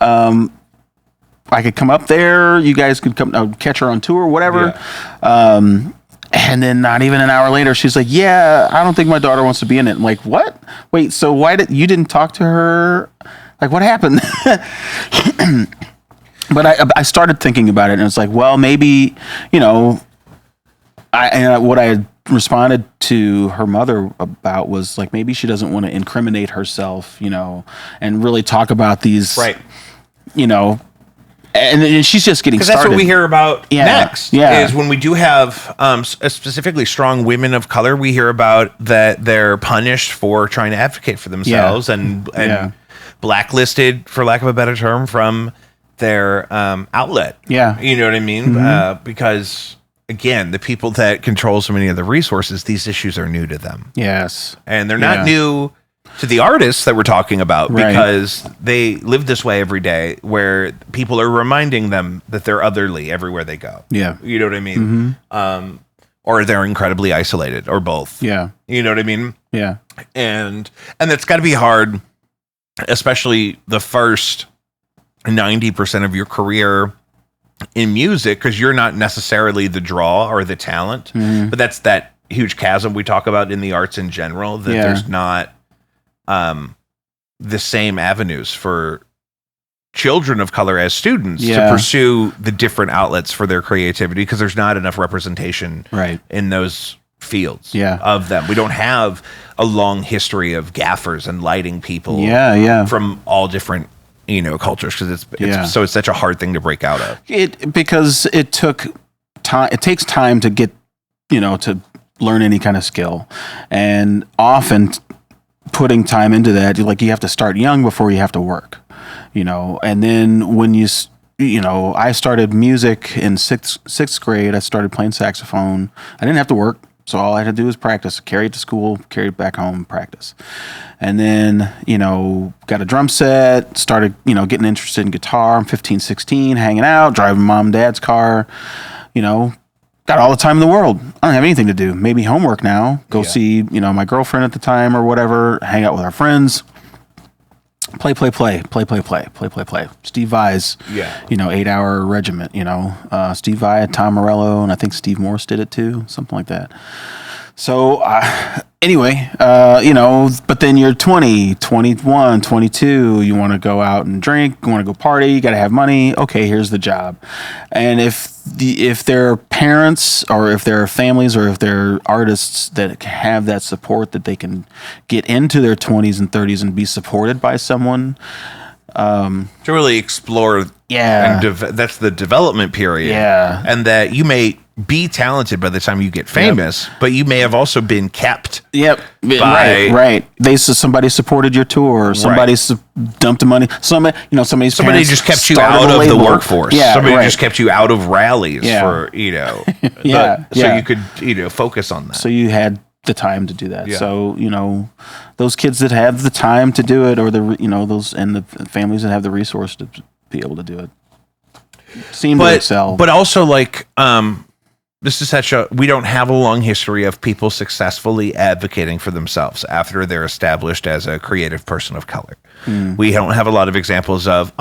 I could come up there. You guys could come catch her on tour, whatever. Yeah. And then not even an hour later, she's like, yeah, I don't think my daughter wants to be in it. I'm like, what? Wait, so why you didn't talk to her? Like, what happened? But I started thinking about it, and it's like, well, maybe, what I had responded to her mother about was like, maybe she doesn't want to incriminate herself, and really talk about these,
right.
And she's just getting started.
Because that's what we hear about next.
Yeah.
Is when we do have specifically strong women of color, we hear about that they're punished for trying to advocate for themselves and blacklisted, for lack of a better term, from their outlet.
Yeah.
You know what I mean? Mm-hmm. Because, again, the people that control so many of the resources, these issues are new to them.
Yes.
And they're not new to the artists that we're talking about, because they live this way every day, where people are reminding them that they're otherly everywhere they go.
Yeah.
You know what I mean? Mm-hmm. Or they're incredibly isolated, or both.
Yeah.
You know what I mean?
Yeah.
And that's got to be hard, especially the first 90% of your career in music, because you're not necessarily the draw or the talent, but that's that huge chasm we talk about in the arts in general, that there's not the same avenues for children of color as students to pursue the different outlets for their creativity, because there's not enough representation in those fields of them. We don't have a long history of gaffers and lighting people from all different cultures, because it's such a hard thing to break out of.
Because it took time. It takes time to get to learn any kind of skill, and often putting time into that, you have to start young before you have to work, and then when I started music in sixth grade. I started playing saxophone. I didn't have to work, so all I had to do was practice, carry it to school, carry it back home, practice. And then, got a drum set, started, getting interested in guitar. I'm 15, 16, hanging out, driving mom and dad's car, got all the time in the world. I don't have anything to do. Maybe homework now. Go see, my girlfriend at the time or whatever, hang out with our friends. Play. Steve Vai's, 8-hour regiment, Steve Vai, Tom Morello, and I think Steve Morse did it too, something like that. So anyway, but then you're 20, 21, 22, you want to go out and drink, you want to go party, you got to have money. Okay, here's the job. And if there are parents, or if there are families, or if there are artists that have that support, that they can get into their 20s and 30s and be supported by someone,
to really explore. And that's the development period.
Yeah.
And that you may be talented by the time you get famous, but you may have also been kept.
Yep. Right. Somebody supported your tour. Somebody dumped the money. Somebody
just kept you out of the workforce.
Yeah,
somebody just kept you out of rallies for, so you could, focus on that.
So you had the time to do that. Yeah. So, those kids that have the time to do it, or those, and the families that have the resource to be able to do it, seem to excel.
But also, this is we don't have a long history of people successfully advocating for themselves after they're established as a creative person of color. We don't have a lot of examples of,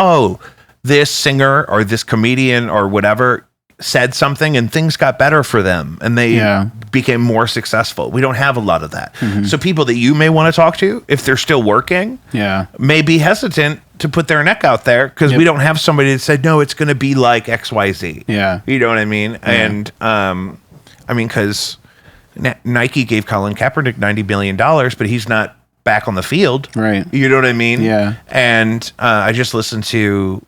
this singer or this comedian or whatever said something and things got better for them and they became more successful. We don't have a lot of that. So people that you may want to talk to, if they're still working, may be hesitant to put their neck out there, because we don't have somebody that said, no, it's going to be like XYZ.
Yeah.
You know what I mean? And because Nike gave Colin Kaepernick $90 billion, but he's not back on the field.
Right.
You know what I mean?
Yeah.
And I just listened to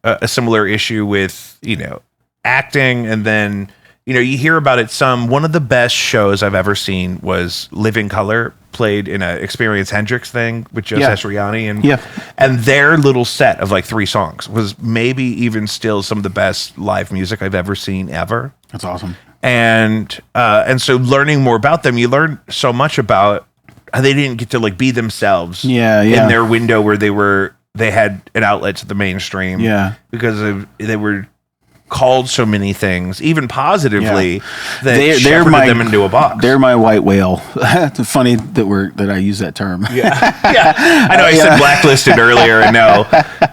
a similar issue with, acting, and then you hear about it some. One of the best shows I've ever seen was Living Color, played in a Experience Hendrix thing with Joe Satriani, and their little set of like 3 songs was maybe even still some of the best live music I've ever seen ever.
That's awesome.
And so learning more about them, you learn so much about how they didn't get to like be themselves in their window where they had an outlet to the mainstream because they were called so many things, even positively, that shepherded them into a box.
They're my white whale. It's funny that I use that term.
I know I said blacklisted earlier, and now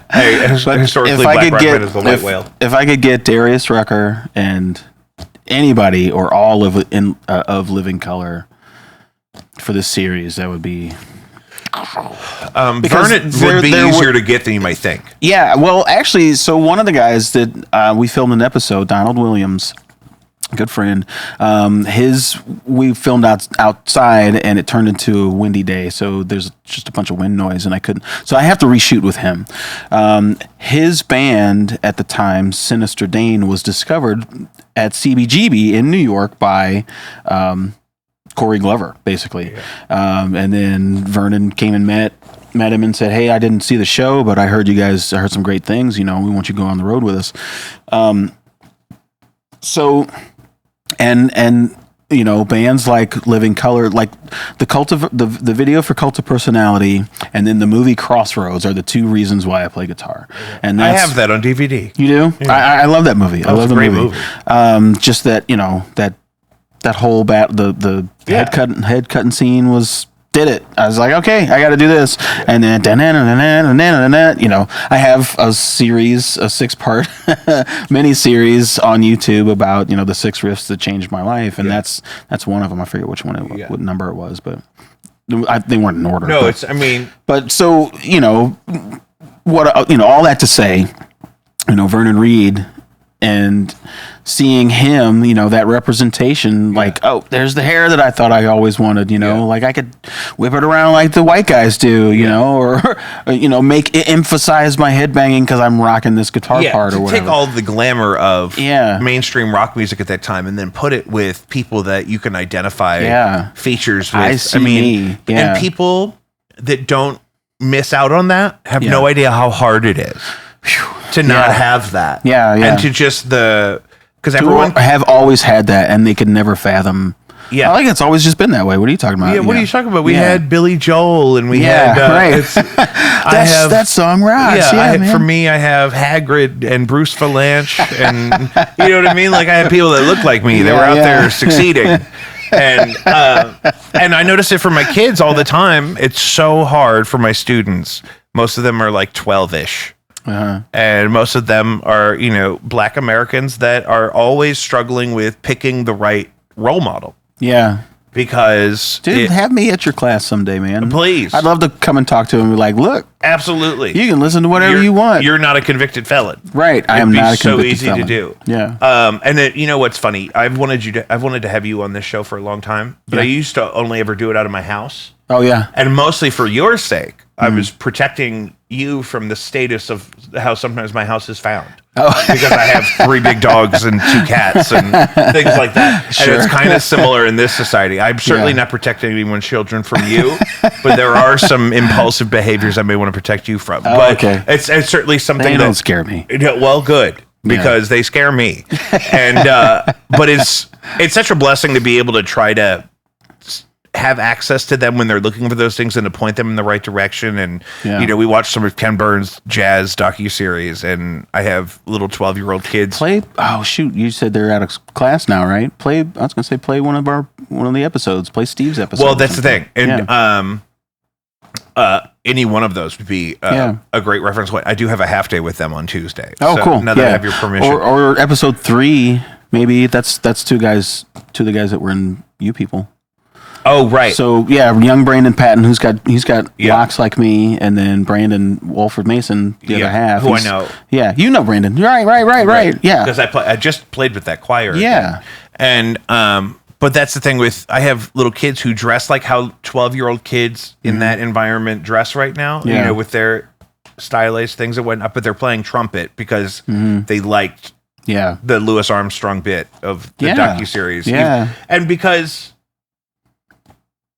historically black represented as the white whale.
If I could get Darius Rucker and anybody or all of Living Color for this series, that would be.
Vernon would be easier to get than you might think.
Yeah, well, actually, so one of the guys that we filmed an episode, Donald Williams, good friend, we filmed outside, and it turned into a windy day, so there's just a bunch of wind noise, and so I have to reshoot with him. His band at the time, Sinister Dane, was discovered at CBGB in New York by Corey Glover, basically. And then Vernon came and met him and said, "Hey, I didn't see the show, but I heard some great things. We want you to go on the road with us." So, and bands like Living Color, like the video for Cult of Personality, and then the movie Crossroads are the 2 reasons why I play guitar. And
I have that on DVD.
You do? Yeah. I love that movie. I love the
great
movie. Just that that whole the head cutting scene did it. I was like, okay, I got to do this. And then I have a 6-part mini series on YouTube about the 6 riffs that changed my life, and that's one of them. I forget which one what number it was, but they weren't in order.
No,
but so what all that to say, Vernon Reid. And seeing him, that representation, like, oh, there's the hair that I thought I always wanted, like I could whip it around like the white guys do, or emphasize my headbanging because I'm rocking this guitar part or whatever.
Take all the glamour of mainstream rock music at that time and then put it with people that you can identify features with. And people that don't miss out on that have no idea how hard it is. To not have that, and to just because everyone
have always had that, and they could never fathom. I think it's always just been that way. What are you talking about?
Yeah, what are you talking about? We had Billy Joel, and we had
right. That song rocks.
For me, I have Hagrid and Bruce Valanche, and you know what I mean. Like I have people that look like me. They were out there succeeding. And I notice it for my kids all the time. It's so hard for my students. Most of them are like 12-ish. And most of them are, Black Americans that are always struggling with picking the right role model.
Yeah.
Because...
Dude, have me at your class someday, man.
Please.
I'd love to come and talk to him and be like, look.
Absolutely.
You can listen to whatever you want.
You're not a convicted felon.
Right. I am not a convicted felon.
So easy to do.
Yeah.
And then, what's funny? I've wanted to have you on this show for a long time, but I used to only ever do it out of my house.
Oh, yeah.
And mostly for your sake. I was protecting you from the status of how sometimes my house is found. Oh. Because I have 3 big dogs and 2 cats and things like that. Sure. And it's kind of similar in this society. I'm certainly not protecting anyone's children from you, but there are some impulsive behaviors I may want to protect you from.
Oh,
but
okay.
It's certainly something
that don't scare me.
Well, good. Because they scare me. And but it's such a blessing to be able to try to have access to them when they're looking for those things and to point them in the right direction. And we watched some of Ken Burns' jazz docuseries, and I have little 12-year-old kids.
You said they're out of class now, right? Play one of the episodes. Play Steve's episode.
Well, that's the thing. And any one of those would be a great reference point. I do have a half day with them on Tuesday.
Oh, so cool.
Now that I have your permission.
Or episode 3, maybe that's 2 guys, 2 of the guys that were in You People.
Oh, right.
So young Brandon Patton, he's got locks like me, and then Brandon Wolford Mason, the other half.
Who I know.
Yeah, you know Brandon. Right. Yeah,
because I just played with that choir.
Yeah,
again. And but that's the thing with I have little kids who dress like how 12-year-old kids in that environment dress right now.
Yeah.
With their stylized things that went up, but they're playing trumpet because they liked
Yeah.
The Louis Armstrong bit of the docuseries.
Yeah.
And because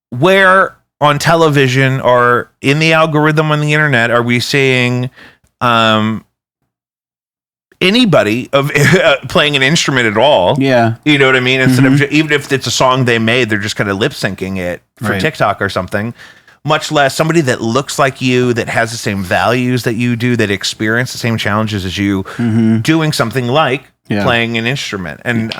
where on television or in the algorithm on the internet are we seeing anybody of playing an instrument at all?
Yeah.
You know what I mean? Instead of even if it's a song they made, they're just kind of lip syncing it for TikTok or something. Much less somebody that looks like you, that has the same values that you do, that experience the same challenges as you, doing something like playing an instrument. And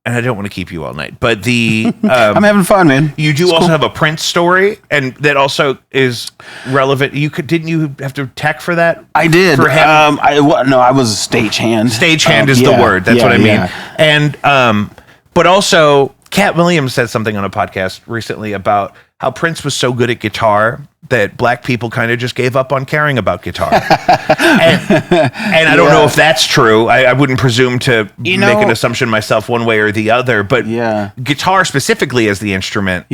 I don't want to keep you all night, but
I'm having fun, man.
You do also have a Prince story, and that also is relevant. Didn't you have to tech for that?
I did.
For him?
I was a stagehand.
Stagehand is the word. That's what I mean.
Yeah.
And but also, Cat Williams said something on a podcast recently about how Prince was so good at guitar that black people kind of just gave up on caring about guitar. and I don't know if that's true. I wouldn't presume to make an assumption myself one way or the other, but guitar specifically as the instrument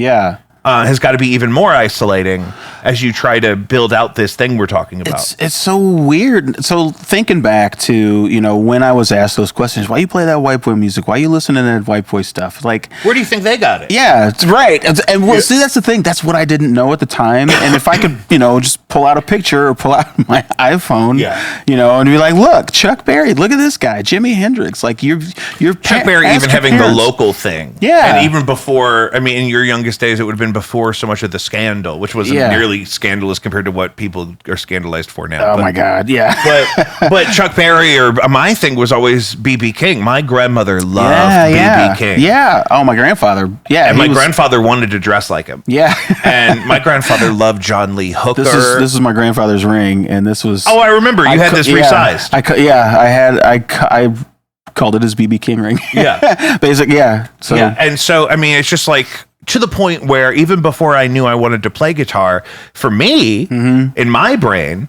has got to be even more isolating as you try to build out this thing we're talking about.
It's so weird. So thinking back to, when I was asked those questions, why you play that white boy music? Why you listen to that white boy stuff? Like,
where do you think they got it?
Yeah, it's right. And see, that's the thing. That's what I didn't know at the time. And if I could, just pull out a picture or pull out my iPhone, and be like, look, Chuck Berry, look at this guy, Jimi Hendrix. Like you're
Chuck Berry even having the local thing.
Yeah.
And even before, in your youngest days, it would have been before so much of the scandal, which wasn't nearly scandalous compared to what people are scandalized for now.
Oh my God, yeah.
But Chuck Berry, or my thing was always B.B. King. My grandmother loved B.B. King.
Yeah. Oh, my grandfather. Yeah.
And my grandfather wanted to dress like him.
Yeah.
And my grandfather loved John Lee Hooker.
This is my grandfather's ring, and this was.
Oh, I remember you had this resized.
I called it his B.B. King ring.
Yeah.
Basically, yeah. So.
Yeah. And so, it's just like, to the point where even before I knew I wanted to play guitar, for me, in my brain,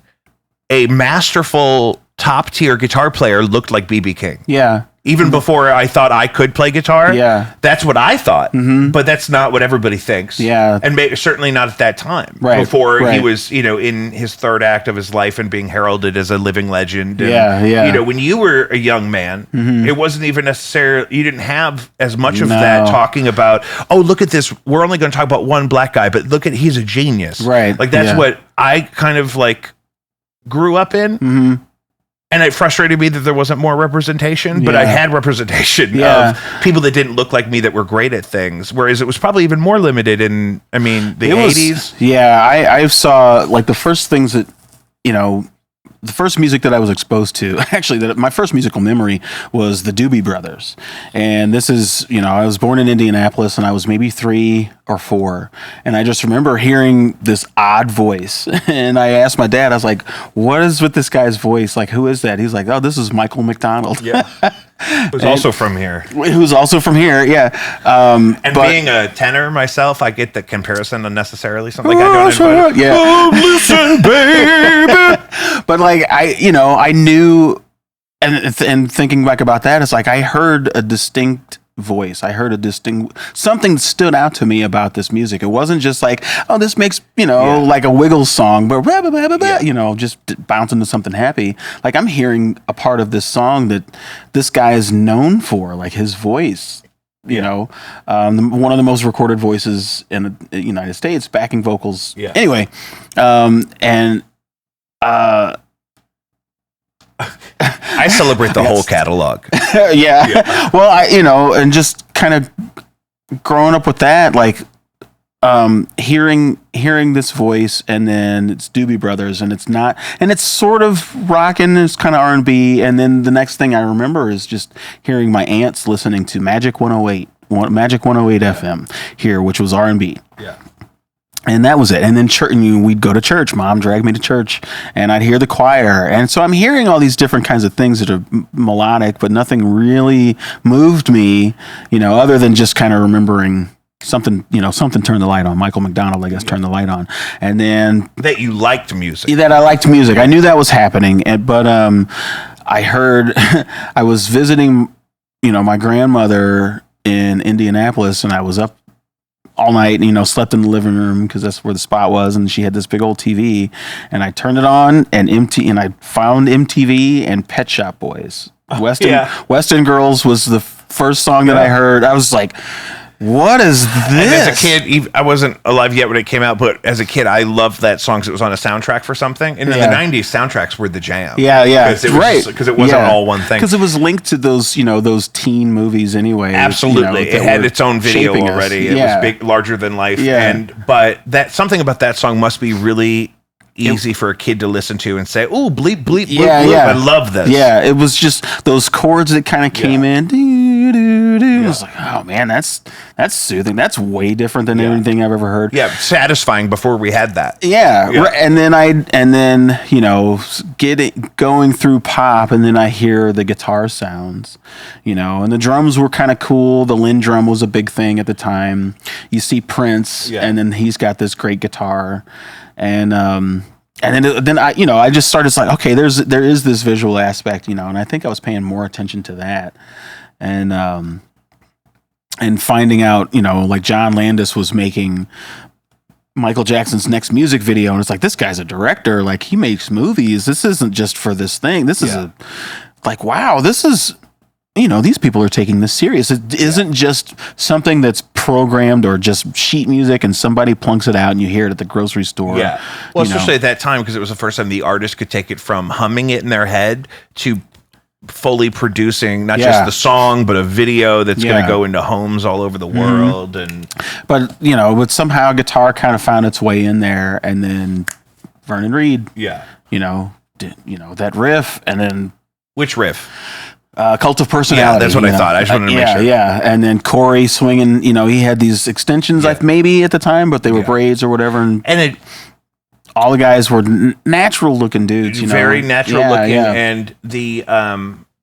a masterful top tier guitar player looked like B.B. King.
Yeah.
Even before I thought I could play guitar.
Yeah.
That's what I thought. But that's not what everybody thinks.
Yeah.
And certainly not at that time.
Right.
Before he was, in his third act of his life and being heralded as a living legend. And, when you were a young man, it wasn't even necessarily, you didn't have as much of that talking about, oh, look at this. We're only going to talk about one black guy, but look at, he's a genius.
Right.
Like that's what I kind of grew up in. And it frustrated me that there wasn't more representation, but I had representation of people that didn't look like me that were great at things. Whereas it was probably even more limited in, the 80s.
I saw the first things that, the first music that I was exposed to, actually, my first musical memory was the Doobie Brothers. And this is, I was born in Indianapolis and I was maybe 3 or 4. And I just remember hearing this odd voice. And I asked my dad, I was like, what is with this guy's voice? Like, who is that? He's like, oh, this is Michael McDonald.
Yeah. Who's also from here.
Who's also from here, yeah.
Being a tenor myself, I get the comparison unnecessarily. Something I don't
yeah.
Oh, listen, baby.
But I knew, and thinking back about that, it's like I heard a distinct voice. I heard something stood out to me about this music. It wasn't just like, oh, this makes, like a Wiggles song, but just bounce into something happy. Like I'm hearing a part of this song that this guy is known for, like his voice. One of the most recorded voices in the United States, backing vocals.
Yeah.
Anyway,
I celebrate the whole catalog.
Yeah. Well, and just kind of growing up with that, hearing this voice, and then it's Doobie Brothers, and it's sort of rocking, it's kind of R&B, and then the next thing I remember is just hearing my aunts listening to Magic 108 FM here, which was R&B.
Yeah.
And that was it. And then we'd go to church. Mom dragged me to church, and I'd hear the choir. And so I'm hearing all these different kinds of things that are melodic, but nothing really moved me, other than just kind of remembering something turned the light on. Michael McDonald, I guess, turned the light on. And then
that you liked music.
That I liked music. I knew that was happening. But I heard I was visiting, my grandmother in Indianapolis, and I was up all night, slept in the living room because that's where the spot was, and she had this big old TV, and I turned it on and I found MTV and Pet Shop Boys. Western Girls was the first song that I heard. I was like, what is this?
And as a kid, I wasn't alive yet when it came out, but as a kid, I loved that song because it was on a soundtrack for something. And in the 90s, soundtracks were the jam.
Yeah.
Because it wasn't all one thing.
Because it was linked to those, those teen movies anyway.
Absolutely. It had its own video already. It was big, larger than life.
Yeah.
But something about that song must be really easy for a kid to listen to and say, "Ooh, bleep, bleep, bleep, bleep." I love this.
Yeah, it was just those chords that kind of came in. I was like, oh man, that's soothing. That's way different than anything I've ever heard.
Yeah, satisfying before we had that.
Yeah. And then going through pop, and then I hear the guitar sounds, and the drums were kind of cool. The Lynn drum was a big thing at the time. You see Prince, and then he's got this great guitar. And then I just started like, okay, there is this visual aspect, and I think I was paying more attention to that, and finding out, like John Landis was making Michael Jackson's next music video, and it's like, this guy's a director, like he makes movies. This isn't just for this thing. This is wow, this is. These people are taking this serious. It isn't just something that's programmed or just sheet music and somebody plunks it out and you hear it at the grocery store.
Yeah. Well, especially at that time, because it was the first time the artist could take it from humming it in their head to fully producing not just the song, but a video that's going to go into homes all over the world.
But somehow guitar kind of found its way in there, and then Vernon Reid, that riff, and then
which riff?
Cult of Personality.
Yeah, that's what I thought. I just wanted to make sure.
Yeah, and then Corey swinging. He had these extensions, maybe at the time, but they were braids or whatever. And all the guys were natural looking dudes.
Very natural looking, and the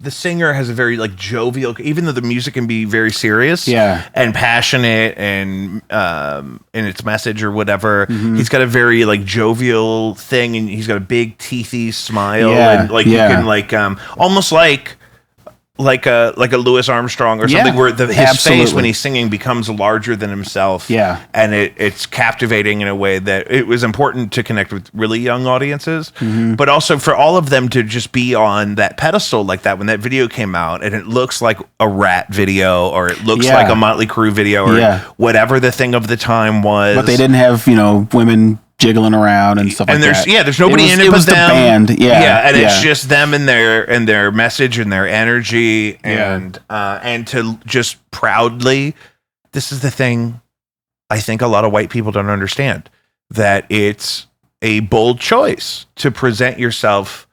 singer has a very like jovial. Even though the music can be very serious, and passionate, and in its message or whatever, he's got a very like jovial thing, and he's got a big teethy smile, and like you can like almost like a Louis Armstrong or something, where his face when he's singing becomes larger than himself.
Yeah.
And it's captivating in a way that it was important to connect with really young audiences, but also for all of them to just be on that pedestal like that when that video came out, and it looks like a Rat video, or it looks like a Motley Crue video, or whatever the thing of the time was.
But they didn't have, women jiggling around and stuff like that.
There's nobody in it but
was
them.
The band.
And it's just them and their message and their energy, and to just proudly, this is the thing I think a lot of white people don't understand, that it's a bold choice to present yourself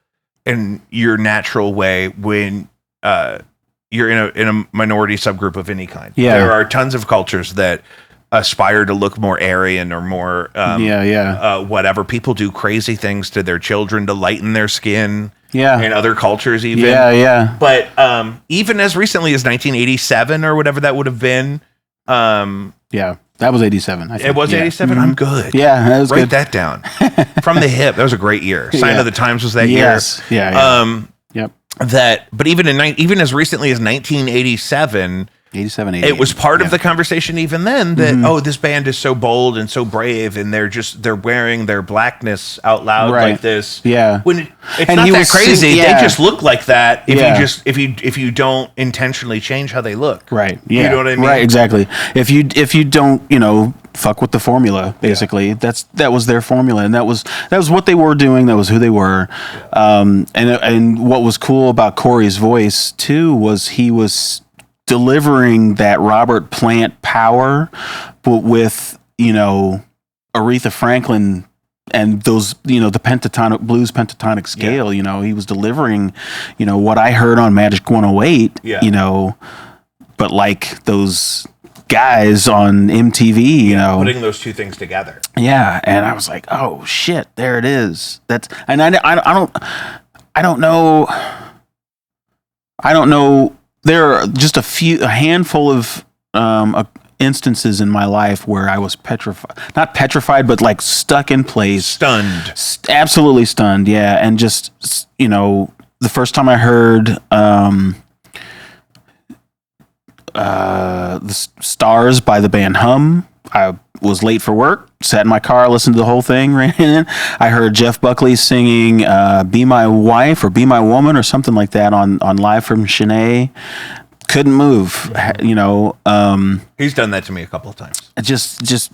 in your natural way when you're in a minority subgroup of any kind. There are tons of cultures that aspire to look more Aryan or more whatever. People do crazy things to their children to lighten their skin in other cultures even. But even as recently as 1987 or whatever that would have been,
that was 87. I think.
It was 87. I'm good.
Yeah, that was
Write
good.
that down. From the hip. That was a great year. Sign of the Times was that year.
Yep.
But even as recently as 1987,
87, 88.
it was part of the conversation even then that, this band is so bold and so brave, and they're wearing their blackness out loud like this.
Yeah.
When it's
And
not
he
that
was
crazy.
sing-
They just look like that if you don't intentionally change how they look.
Right. Yeah.
You know what I mean?
Right, exactly. If you don't, fuck with the formula, basically. That was their formula, and that was what they were doing, that was who they were. And what was cool about Corey's voice too was he was delivering that Robert Plant power, but with, Aretha Franklin and those, the blues pentatonic scale, he was delivering, what I heard on Magic 108, but like those guys on MTV,
putting those two things together.
Yeah. And I was like, oh shit, there it is. And I don't know. There are just a handful of instances in my life where I was not petrified, but like stuck in place.
Stunned.
Absolutely stunned, yeah. And just, the first time I heard the Stars by the band Hum, I was late for work, sat in my car, listened to the whole thing, ran in. I heard Jeff Buckley singing Be My Wife or Be My Woman or something like that on Live from Shanae. Couldn't move, you know.
He's done that to me a couple of times.
Just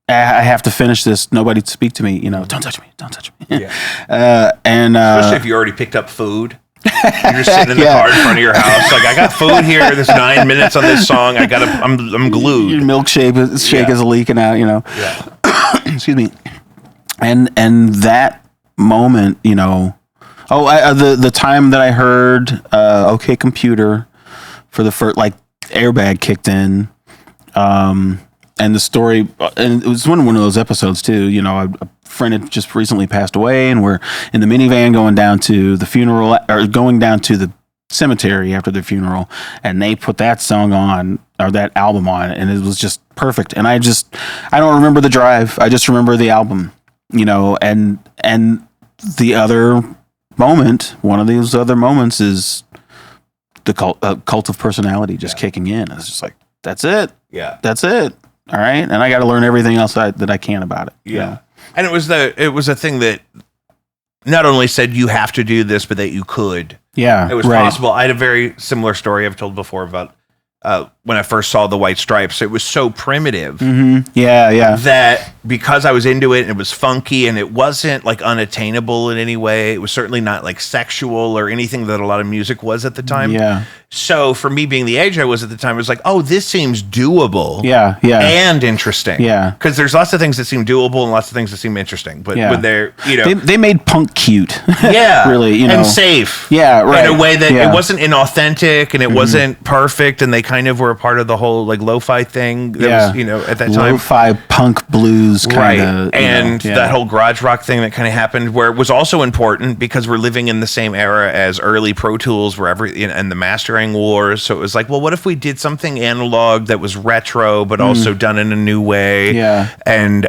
I have to finish this. Nobody speak to me, you know. Don't touch me. Don't touch me.
Yeah.
And
especially if you already picked up food. You're just sitting in the car in front of your house. Like, I got food here. There's 9 minutes on this song. I'm glued.
Your milkshake is leaking out, you know.
Yeah.
Excuse me. And that moment, you know. The time that I heard OK Computer for the first, like, Airbag kicked in. And the story, and it was one of those episodes too, you know, a friend had just recently passed away, and we're in the minivan going down to the funeral, or going down to the cemetery after the funeral, and they put that song on, or that album on, and it was just perfect. And I don't remember the drive. I just remember the album, you know, and the other moment, one of those other moments is the cult of personality just kicking in. It's just like, that's it.
Yeah.
That's it. All right, and I got to learn everything else that I can about it.
Yeah, and it was a thing that not only said you have to do this, but that you could.
Yeah,
it was possible. I had a very similar story I've told before about when I first saw the White Stripes. It was so primitive.
Mm-hmm. Yeah.
That because I was into it and it was funky and it wasn't like unattainable in any way. It was certainly not like sexual or anything that a lot of music was at the time.
Yeah.
So for me being the age I was at the time, it was like, oh, this seems doable.
Yeah.
And interesting.
Yeah.
Because there's lots of things that seem doable and lots of things that seem interesting. But when they're, you know.
They made punk cute.
Yeah.
Really, you know.
And safe.
Yeah, right.
In a way that it wasn't inauthentic and it wasn't perfect, and they kind of were a part of the whole like lo-fi thing that was, you know, at that time.
Lo-fi punk blues kind of.
Right. And that whole garage rock thing that kind of happened, where it was also important because we're living in the same era as early Pro Tools, where and the mastering wars. So it was like, well, what if we did something analog that was retro, but also done in a new way?
Yeah.
And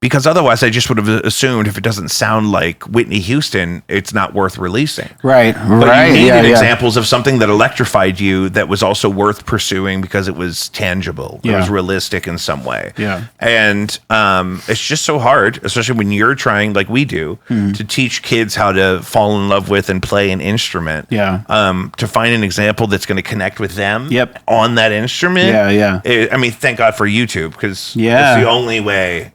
because otherwise I just would have assumed if it doesn't sound like Whitney Houston, it's not worth releasing.
Right.
But you needed examples of something that electrified you that was also worth pursuing because it was tangible. It was realistic in some way.
Yeah.
And it's just so hard, especially when you're trying, like we do, to teach kids how to fall in love with and play an instrument.
Yeah.
To find an example that's going to connect with them on that instrument.
Yeah.
I mean, thank God for YouTube, because it's the only way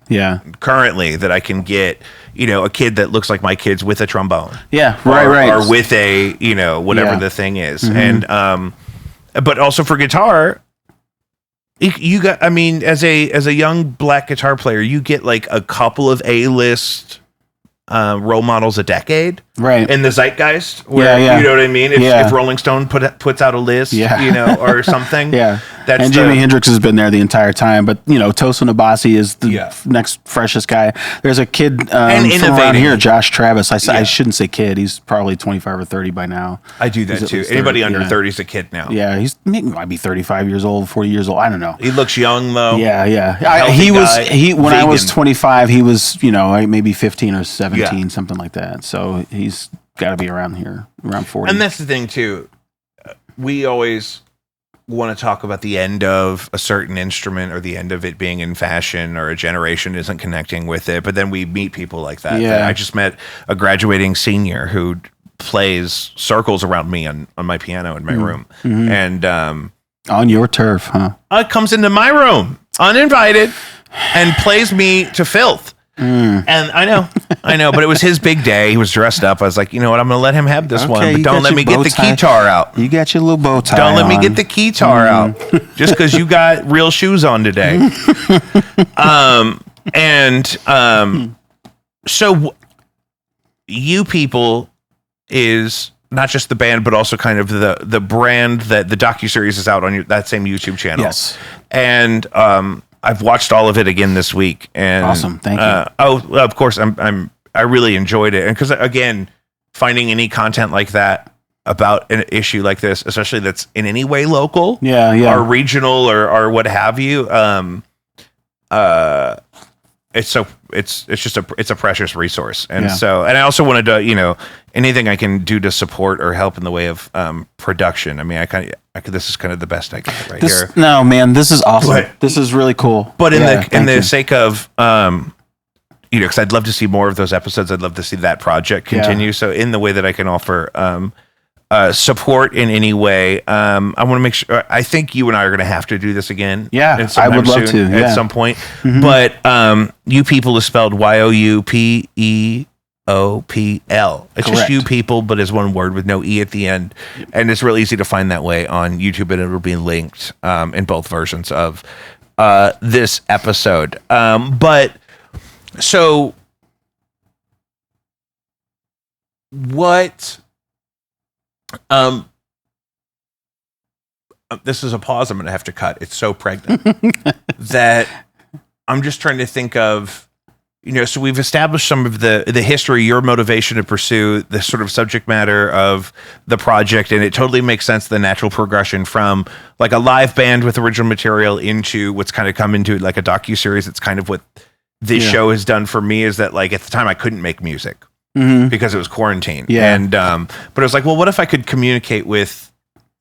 currently that I can get, you know, a kid that looks like my kids with a trombone.
Yeah, right.
Or with a, you know, whatever the thing is. And but also for guitar, you got, I mean, as a young black guitar player, you get like a couple of A-list role models a decade,
right?
In the zeitgeist, where you know what I mean. If Rolling Stone puts out a list, you know, or something,
that's and Jimi Hendrix has been there the entire time. But you know, Tosin Abasi is the next freshest guy. There's a kid from around here, Josh Travis. I shouldn't say kid. He's probably 25 or 30 by now.
I do that too. Anybody under 30 is a kid now.
Yeah, he might be 35 years old, 40 years old. I don't know.
He looks young though.
Yeah. He when I was 25, he was, you know, maybe 15 or 17, something like that. So he's got to be around here, around 40.
And that's the thing too. We always want to talk about the end of a certain instrument or the end of it being in fashion, or a generation isn't connecting with it. But then we meet people like that. I just met a graduating senior who plays circles around me on my piano in my room. And
on your turf, huh?
Comes into my room uninvited and plays me to filth. And I know, but it was his big day. He was dressed up. I was like, you know what? I'm going to let him have this one, but don't let me get the guitar out.
You got your little bow tie.
Don't let me get the guitar out just because you got real shoes on today. So You People is not just the band, but also kind of the brand that the docuseries is out on that same YouTube channel.
Yes.
And I've watched all of it again this week, and
awesome. Thank you.
Of course, I really enjoyed it, and because again, finding any content like that about an issue like this, especially that's in any way local, or regional, or what have you, it's just a precious resource. And
Yeah.
so, and I also wanted to, anything I can do to support or help in the way of production. I mean, this is kind of the best I get right here.
No, man, this is awesome.
But-
this is really cool.
But in
Yeah,
the
thank you.
sake of, because I'd love to see more of those episodes. I'd love to see that project continue.
Yeah.
So in the way that I can offer support in any way, I want to make sure. I think you and I are going to have to do this again.
Yeah,
and sometime
I would love
soon,
to, yeah.
at some point. But you people is spelled youpeopl. It's just
Correct.
you people, but as one word with no e at the end, and it's real easy to find that way on YouTube, and it'll be linked in both versions of this episode. But so what? This is a pause I'm going to have to cut. It's so pregnant that I'm just trying to think of, so we've established some of the history, your motivation to pursue the sort of subject matter of the project. And it totally makes sense, the natural progression from like a live band with original material into what's kind of come into like a docuseries. It's kind of what this show has done for me, is that like at the time I couldn't make music because it was quarantine.
Yeah.
And, but I was like, well, what if I could communicate with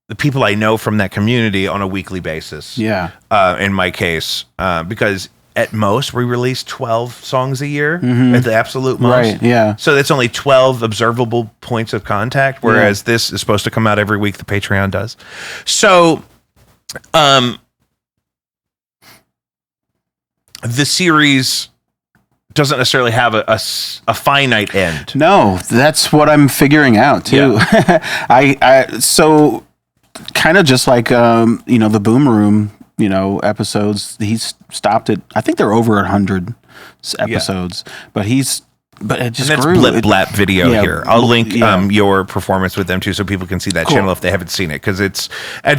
the people I know from that community on a weekly basis?
Yeah.
In my case, because at most we release 12 songs a year at the absolute most.
Right, yeah.
So that's only 12 observable points of contact, whereas this is supposed to come out every week. The Patreon does. So, the series doesn't necessarily have a finite end.
No, that's what I'm figuring out too. I so kind of just like the Boom Room, episodes. He's stopped it. I think they're over 100 episodes, but it just
And that's
grew.
Blip Blap video here. I'll link
yeah.
your performance with them too, so people can see that
Cool.
channel if they haven't seen it, because it's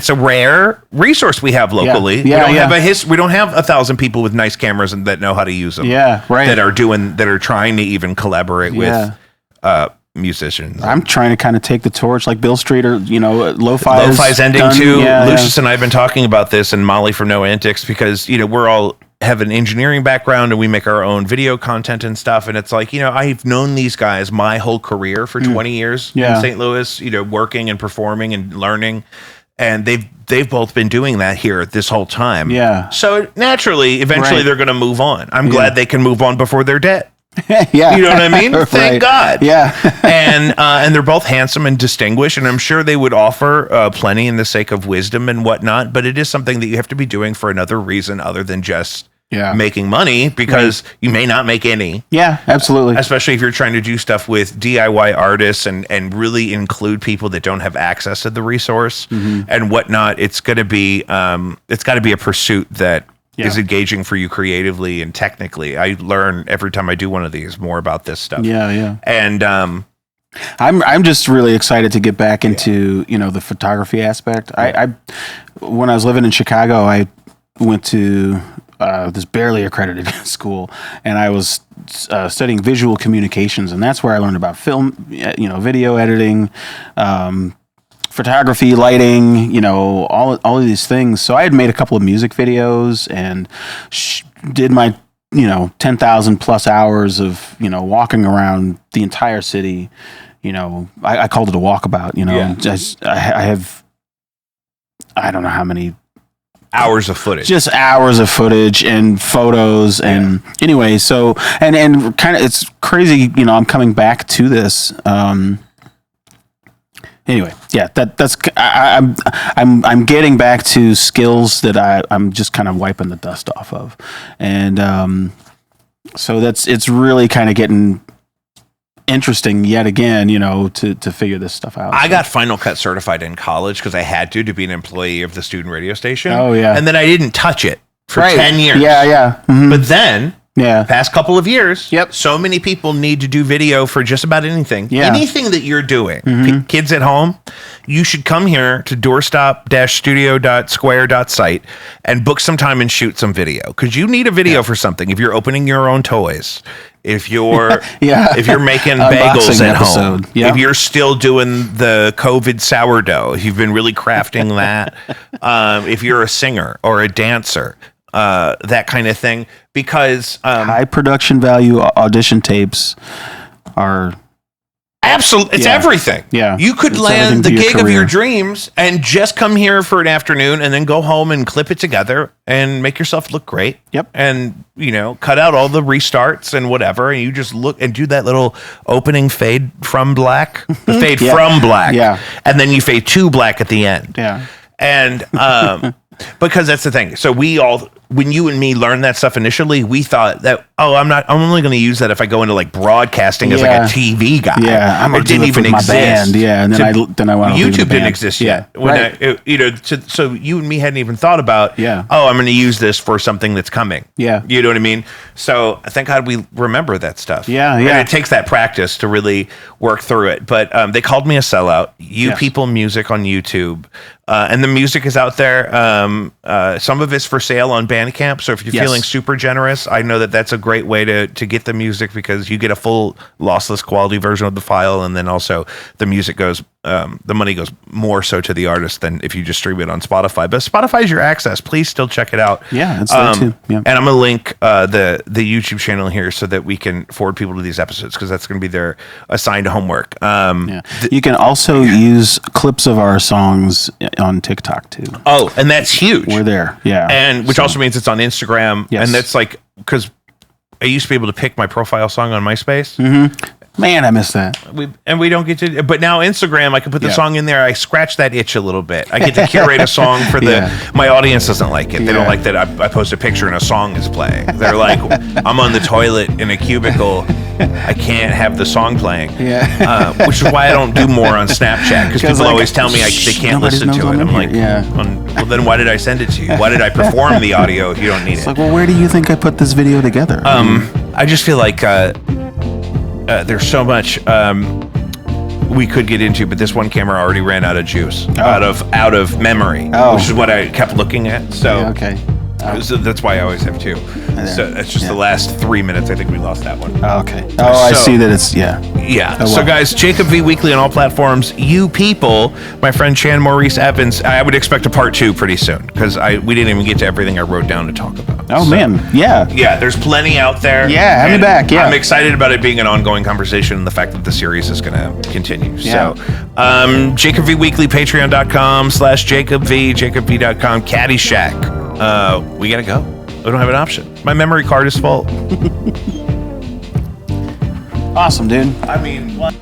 a rare resource we have locally.
Yeah,
we don't
yeah.
have we don't have 1,000 people with nice cameras and that know how to use them.
Yeah, right.
That are trying to even collaborate
Yeah.
with musicians.
I'm trying to kind of take the torch, like Bill Streeter. Lo-fi.
Lo-fi's ending too.
Yeah,
Lucius and I have been talking about this, and Molly from No Antics, because we're all have an engineering background and we make our own video content and stuff. And it's like, I've known these guys my whole career for 20 years in St. Louis, working and performing and learning. And they've both been doing that here this whole time.
Yeah.
So naturally, eventually
Right.
they're going to move on. I'm glad they can move on before they're dead.
Yeah.
You know what I mean?
Right.
Thank God.
Yeah.
And they're both handsome and distinguished, and I'm sure they would offer plenty in the sake of wisdom and whatnot. But it is something that you have to be doing for another reason other than just making money, because you may not make any.
Yeah, absolutely.
Especially if you're trying to do stuff with DIY artists and really include people that don't have access to the resource and whatnot. It's got to be a pursuit that is engaging for you creatively and technically. I learn every time I do one of these more about this stuff.
Yeah, yeah.
And
I'm just really excited to get back into the photography aspect. I when I was living in Chicago, I went to this barely accredited school, and I was studying visual communications, and that's where I learned about film, video editing, photography, lighting, all of these things. So I had made a couple of music videos and did my 10,000 plus hours of walking around the entire city. I called it a walkabout. I have, I don't know how many
hours of footage.
Just hours of footage and photos. And anyway, so, and kind of, it's crazy, I'm coming back to this. Anyway, yeah, that's I'm getting back to skills that I'm just kind of wiping the dust off of. And so it's really kind of getting interesting yet again, to figure this stuff out.
I got Final Cut certified in college because I had to be an employee of the student radio station.
Oh, yeah.
And then I didn't touch it for 10 years.
Yeah, yeah. Mm-hmm.
But then, past couple of years,
Yep.
so many people need to do video for just about anything.
Yeah.
Anything that you're doing. Kids at home, you should come here to doorstop-studio.square.site and book some time and shoot some video, because you need a video for something. If you're opening your own toys, if you're if you're making bagels at home, if you're still doing the COVID sourdough, if you've been really crafting that, if you're a singer or a dancer, that kind of thing, because
high production value audition tapes are
absolutely, it's everything.
Yeah,
you could
it's
land the
everything for
gig of your
career.
dreams and just come here for an afternoon and then go home and clip it together and make yourself look great.
Yep.
And cut out all the restarts and whatever, and you just look and do that little opening fade from black, the fade from black, and then you fade to black at the end.
Yeah.
And because that's the thing. So when you and me learned that stuff initially, we thought that, I'm only going to use that if I go into like broadcasting as like a TV guy.
Yeah, I'm
it didn't even exist.
My band. Yeah, and then I went.
YouTube didn't exist yet. So you and me hadn't even thought about.
Yeah.
I'm going to use this for something that's coming.
Yeah.
You know what I mean? So thank God we remember that stuff.
Yeah.
And it takes that practice to really work through it. But they called me a sellout. People music on YouTube. And the music is out there. Some of it's for sale on Bandcamp. So if you're feeling super generous, I know that that's a great way to get the music, because you get a full lossless quality version of the file. And then also the music goes, the money goes more so to the artist than if you just stream it on Spotify. But Spotify is your access. Please still check it out.
Yeah, it's there too. Yeah.
And I'm going to link the YouTube channel here so that we can forward people to these episodes, because that's going to be their assigned homework.
You can also use clips of our songs on TikTok too.
Oh, and that's huge.
We're there. Yeah.
And which also means it's on Instagram.
Yes.
And that's like, because I used to be able to pick my profile song on MySpace.
Man, I miss that.
We don't get to, but now Instagram, I can put the song in there. I scratch that itch a little bit. I get to curate a song for my audience doesn't like it. They don't like that I post a picture and a song is playing. They're like, I'm on the toilet in a cubicle. I can't have the song playing.
Yeah.
Which is why I don't do more on Snapchat, because people always tell me they can't listen to it. I'm like, well, then why did I send it to you? Why did I perform the audio if you don't need it?
Like, well, where do you think I put this video together?
I just feel like there's so much we could get into, but this one camera already ran out of juice, out of memory, which is what I kept looking at. So so that's why I always have two. So it's just the last 3 minutes. I think we lost that one.
Okay. I see that it's
Yeah.
Oh,
So
well.
guys, Jacob V Weekly on all platforms. You people, my friend Chan Maurice Evans. I would expect a part 2 pretty soon, because we didn't even get to everything I wrote down to talk about.
Oh man, yeah.
Yeah, there's plenty out there.
Yeah, have me
and
back. Yeah,
I'm excited about it being an ongoing conversation, and the fact that the series is going to continue.
Yeah.
So, Jacob V Weekly, patreon.com/JacobV, JacobV.com, Caddyshack. We gotta go. We don't have an option. My memory card is full.
Awesome, dude.
I mean, what?